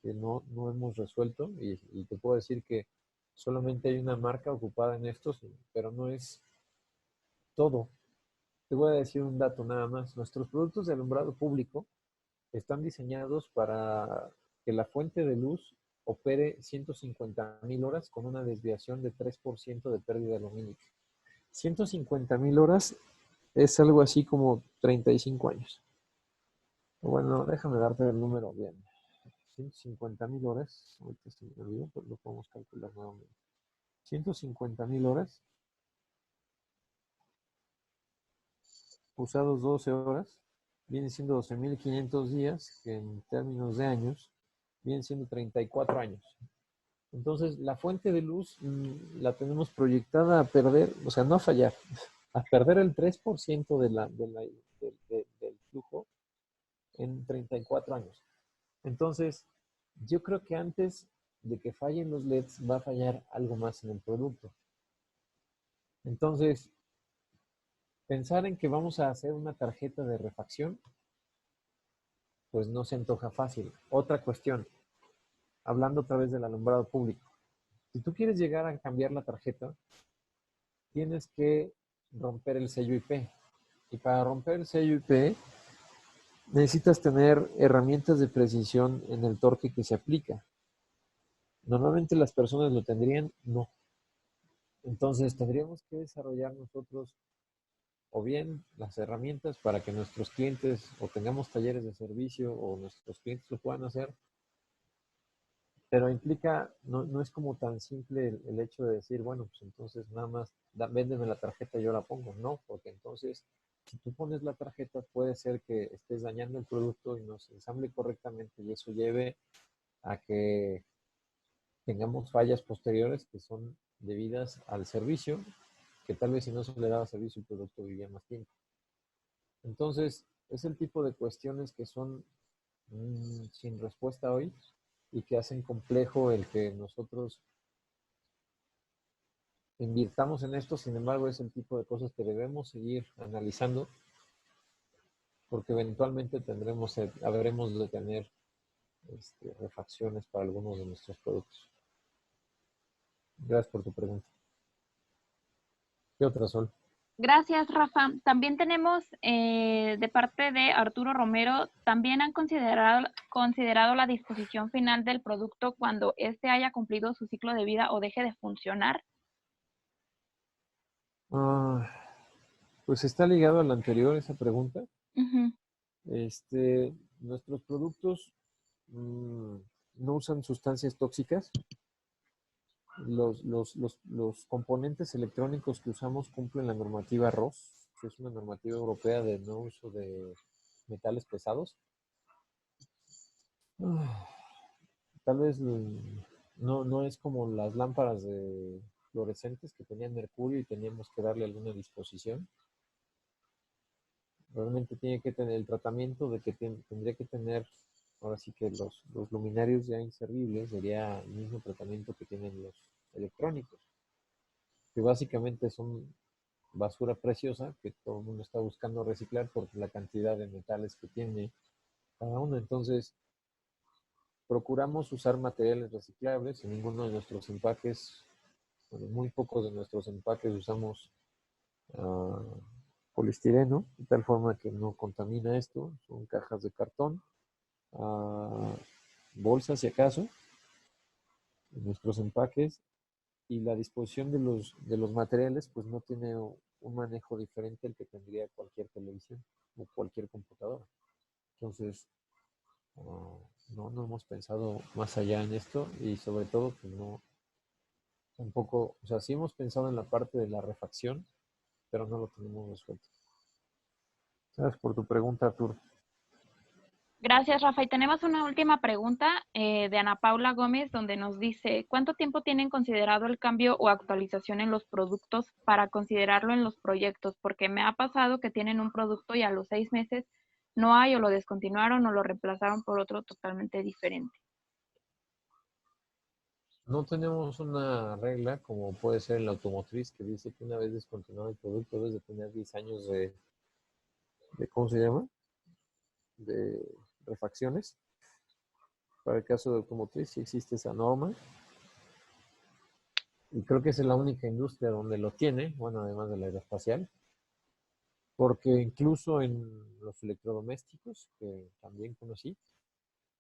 no hemos resuelto, y te puedo decir que solamente hay una marca ocupada en esto, pero no es todo. Te voy a decir un dato nada más. Nuestros productos de alumbrado público están diseñados para que la fuente de luz opere 150.000 horas con una desviación de 3% de pérdida lumínica. 150.000 horas es algo así como 35 años. Bueno, déjame darte el número bien. 150.000 horas, ahorita se me olvidó, pero lo podemos calcular nuevamente. 150.000 horas, usados 12 horas, viene siendo 12.500 días, que en términos de años, vienen siendo 34 años. Entonces, la fuente de luz la tenemos proyectada a perder, o sea, no a fallar, a perder el 3% del flujo en 34 años. Entonces, yo creo que antes de que fallen los LEDs, va a fallar algo más en el producto. Entonces, pensar en que vamos a hacer una tarjeta de refacción, pues no se antoja fácil. Otra cuestión, hablando otra vez del alumbrado público. Si tú quieres llegar a cambiar la tarjeta, tienes que romper el sello IP. Y para romper el sello IP, necesitas tener herramientas de precisión en el torque que se aplica. Normalmente las personas lo tendrían, no. Entonces tendríamos que desarrollar nosotros o bien las herramientas para que nuestros clientes o tengamos talleres de servicio o nuestros clientes lo puedan hacer, pero implica, no es como tan simple el hecho de decir, bueno, pues entonces nada más véndeme la tarjeta y yo la pongo. No, porque entonces si tú pones la tarjeta puede ser que estés dañando el producto y no se ensamble correctamente y eso lleve a que tengamos fallas posteriores que son debidas al servicio, que tal vez si no se le daba servicio el producto vivía más tiempo. Entonces, es el tipo de cuestiones que son sin respuesta hoy y que hacen complejo el que nosotros invirtamos en esto. Sin embargo, es el tipo de cosas que debemos seguir analizando porque eventualmente habremos de tener refacciones para algunos de nuestros productos. Gracias por tu pregunta. ¿Qué otra, Sol? Gracias, Rafa. También tenemos de parte de Arturo Romero, también han considerado la disposición final del producto cuando éste haya cumplido su ciclo de vida o deje de funcionar. Ah, pues está ligado a la anterior, esa pregunta. Ujú. Nuestros productos mm, no usan sustancias tóxicas. Los componentes electrónicos que usamos cumplen la normativa RoHS, que es una normativa europea de no uso de metales pesados. Tal vez no es como las lámparas de fluorescentes que tenían mercurio y teníamos que darle alguna disposición. Realmente tiene que tener el tratamiento de que tendría que tener, ahora sí que los luminarios ya inservibles sería el mismo tratamiento que tienen los electrónicos, que básicamente son basura preciosa que todo el mundo está buscando reciclar por la cantidad de metales que tiene cada uno. Entonces, procuramos usar materiales reciclables. En ninguno de nuestros empaques, bueno, muy pocos de nuestros empaques usamos uh, poliestireno, de tal forma que no contamina esto. Son cajas de cartón, bolsas si acaso, en nuestros empaques. Y la disposición de los materiales, pues no tiene un manejo diferente al que tendría cualquier televisión o cualquier computadora. Entonces, no hemos pensado más allá en esto y sobre todo, pues no, tampoco, o sea, sí hemos pensado en la parte de la refacción, pero no lo tenemos resuelto. Gracias por tu pregunta, Arturo. Gracias, Rafa. Y tenemos una última pregunta de Ana Paula Gómez, donde nos dice, ¿cuánto tiempo tienen considerado el cambio o actualización en los productos para considerarlo en los proyectos? Porque me ha pasado que tienen un producto y a los 6 meses no hay o lo descontinuaron o lo reemplazaron por otro totalmente diferente. No tenemos una regla como puede ser en la automotriz que dice que una vez descontinuado el producto debes de tener 10 años de ¿cómo se llama? De refacciones. Para el caso de automotriz sí existe esa norma y creo que es la única industria donde lo tiene, bueno, además de la aeroespacial, porque incluso en los electrodomésticos, que también conocí,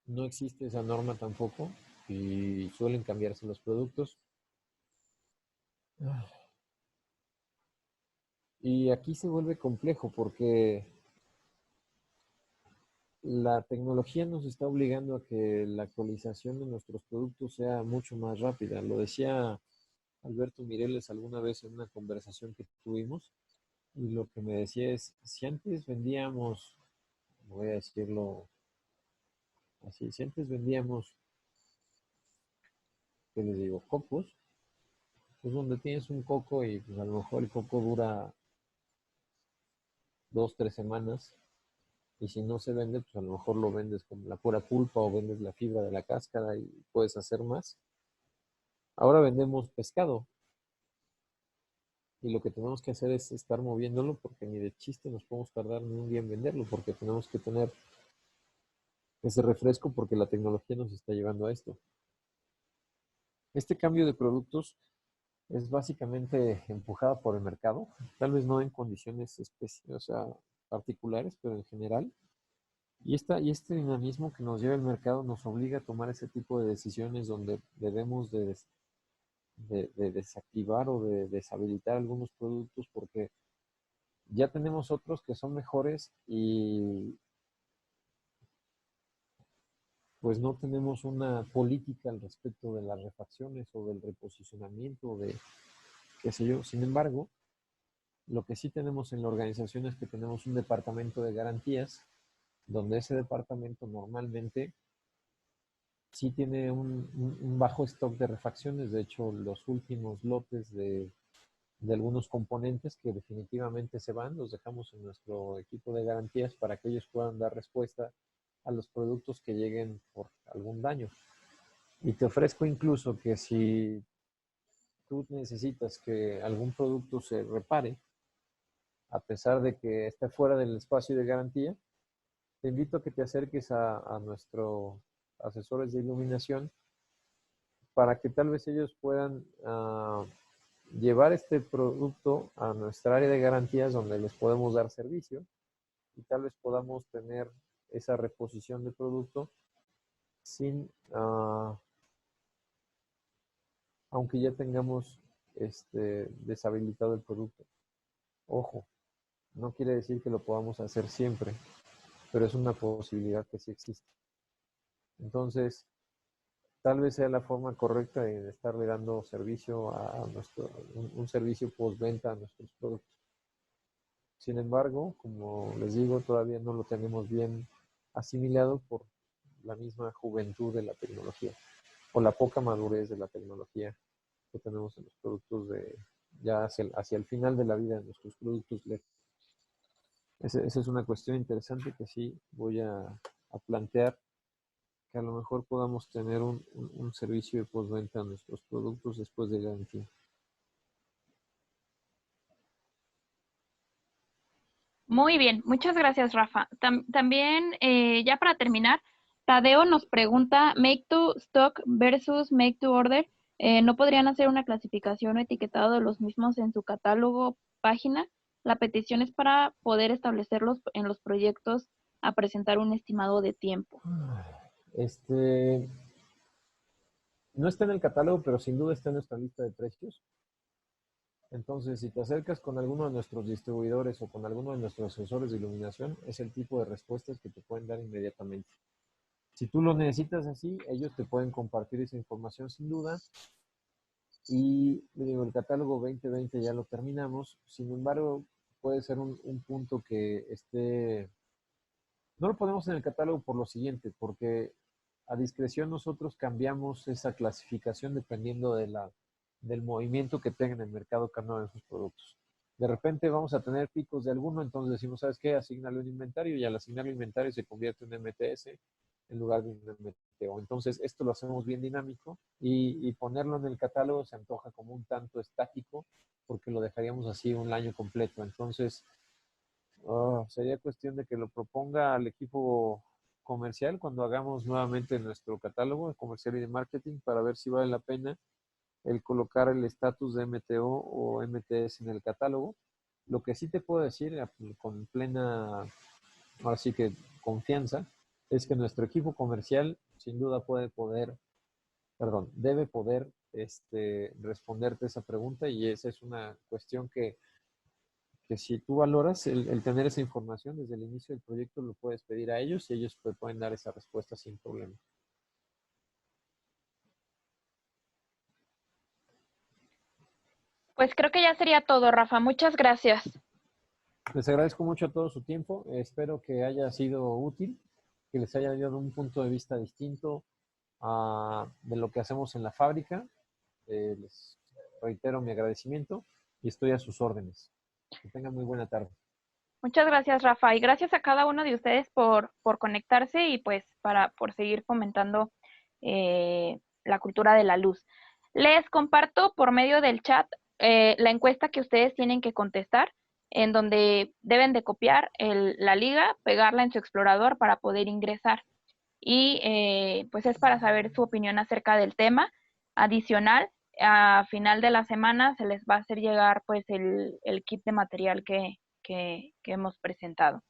no existe esa norma tampoco y suelen cambiarse los productos. Y aquí se vuelve complejo porque la tecnología nos está obligando a que la actualización de nuestros productos sea mucho más rápida. Lo decía Alberto Mireles alguna vez en una conversación que tuvimos y lo que me decía es, si antes vendíamos, voy a decirlo así, si antes vendíamos, ¿qué les digo? Cocos, pues donde tienes un coco y pues a lo mejor el coco dura 2, 3 semanas y si no se vende, pues a lo mejor lo vendes con la pura pulpa o vendes la fibra de la cáscara y puedes hacer más. Ahora vendemos pescado y lo que tenemos que hacer es estar moviéndolo porque ni de chiste nos podemos tardar ni un día en venderlo porque tenemos que tener ese refresco porque la tecnología nos está llevando a esto. Este cambio de productos es básicamente empujada por el mercado, tal vez no en condiciones o sea, particulares, pero en general. Y este dinamismo que nos lleva el mercado nos obliga a tomar ese tipo de decisiones donde debemos de desactivar o de deshabilitar algunos productos porque ya tenemos otros que son mejores y pues no tenemos una política al respecto de las refacciones o del reposicionamiento de qué sé yo. Sin embargo, lo que sí tenemos en la organización es que tenemos un departamento de garantías donde ese departamento normalmente sí tiene un bajo stock de refacciones. De hecho, los últimos lotes de algunos componentes que definitivamente se van, los dejamos en nuestro equipo de garantías para que ellos puedan dar respuesta a los productos que lleguen por algún daño. Y te ofrezco incluso que si tú necesitas que algún producto se repare, a pesar de que esté fuera del espacio de garantía, te invito a que te acerques a nuestros asesores de iluminación para que tal vez ellos puedan llevar este producto a nuestra área de garantías donde les podemos dar servicio y tal vez podamos tener esa reposición de producto sin, aunque ya tengamos deshabilitado el producto. Ojo, no quiere decir que lo podamos hacer siempre, pero es una posibilidad que sí existe. Entonces, tal vez sea la forma correcta de estarle dando servicio a un servicio postventa a nuestros productos. Sin embargo, como les digo, todavía no lo tenemos bien asimilado por la misma juventud de la tecnología o la poca madurez de la tecnología que tenemos en los productos ya hacia el final de la vida de nuestros productos LED. Esa es una cuestión interesante que sí voy a plantear, que a lo mejor podamos tener un servicio de postventa a nuestros productos después de garantía. Muy bien, muchas gracias, Rafa. También, ya para terminar, Tadeo nos pregunta, Make to Stock versus Make to Order, ¿no podrían hacer una clasificación o etiquetado de los mismos en su catálogo página? La petición es para poder establecerlos en los proyectos a presentar un estimado de tiempo. Este, no está en el catálogo, pero sin duda está en nuestra lista de precios. Entonces, si te acercas con alguno de nuestros distribuidores o con alguno de nuestros asesores de iluminación, es el tipo de respuestas que te pueden dar inmediatamente. Si tú lo necesitas así, ellos te pueden compartir esa información sin duda. Y digo, el catálogo 2020 ya lo terminamos. Sin embargo, puede ser un punto que no lo ponemos en el catálogo por lo siguiente, porque a discreción nosotros cambiamos esa clasificación dependiendo del movimiento que tenga en el mercado cada uno de sus productos. De repente vamos a tener picos de alguno, entonces decimos, ¿sabes qué? Asignale un inventario y al asignarle inventario se convierte en un MTS en lugar de un MTO. Entonces esto lo hacemos bien dinámico y ponerlo en el catálogo se antoja como un tanto estático porque lo dejaríamos así un año completo. Entonces, sería cuestión de que lo proponga al equipo comercial cuando hagamos nuevamente nuestro catálogo de comercial y de marketing para ver si vale la pena el colocar el estatus de MTO o MTS en el catálogo. Lo que sí te puedo decir con plena, ahora sí que confianza, es que nuestro equipo comercial sin duda debe poder responderte esa pregunta y esa es una cuestión que si tú valoras el tener esa información desde el inicio del proyecto, lo puedes pedir a ellos y ellos te pueden dar esa respuesta sin problema. Pues creo que ya sería todo, Rafa. Muchas gracias. Les agradezco mucho a todos su tiempo. Espero que haya sido útil, que les haya dado un punto de vista distinto de lo que hacemos en la fábrica. Les reitero mi agradecimiento y estoy a sus órdenes. Que tengan muy buena tarde. Muchas gracias, Rafa, y gracias a cada uno de ustedes por conectarse y pues por seguir fomentando la cultura de la luz. Les comparto por medio del chat la encuesta que ustedes tienen que contestar, en donde deben de copiar la liga, pegarla en su explorador para poder ingresar. Y pues es para saber su opinión acerca del tema. Adicional, a final de la semana se les va a hacer llegar pues el kit de material que hemos presentado.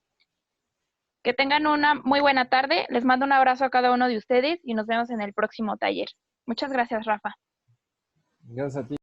Que tengan una muy buena tarde. Les mando un abrazo a cada uno de ustedes y nos vemos en el próximo taller. Muchas gracias, Rafa. Gracias a ti.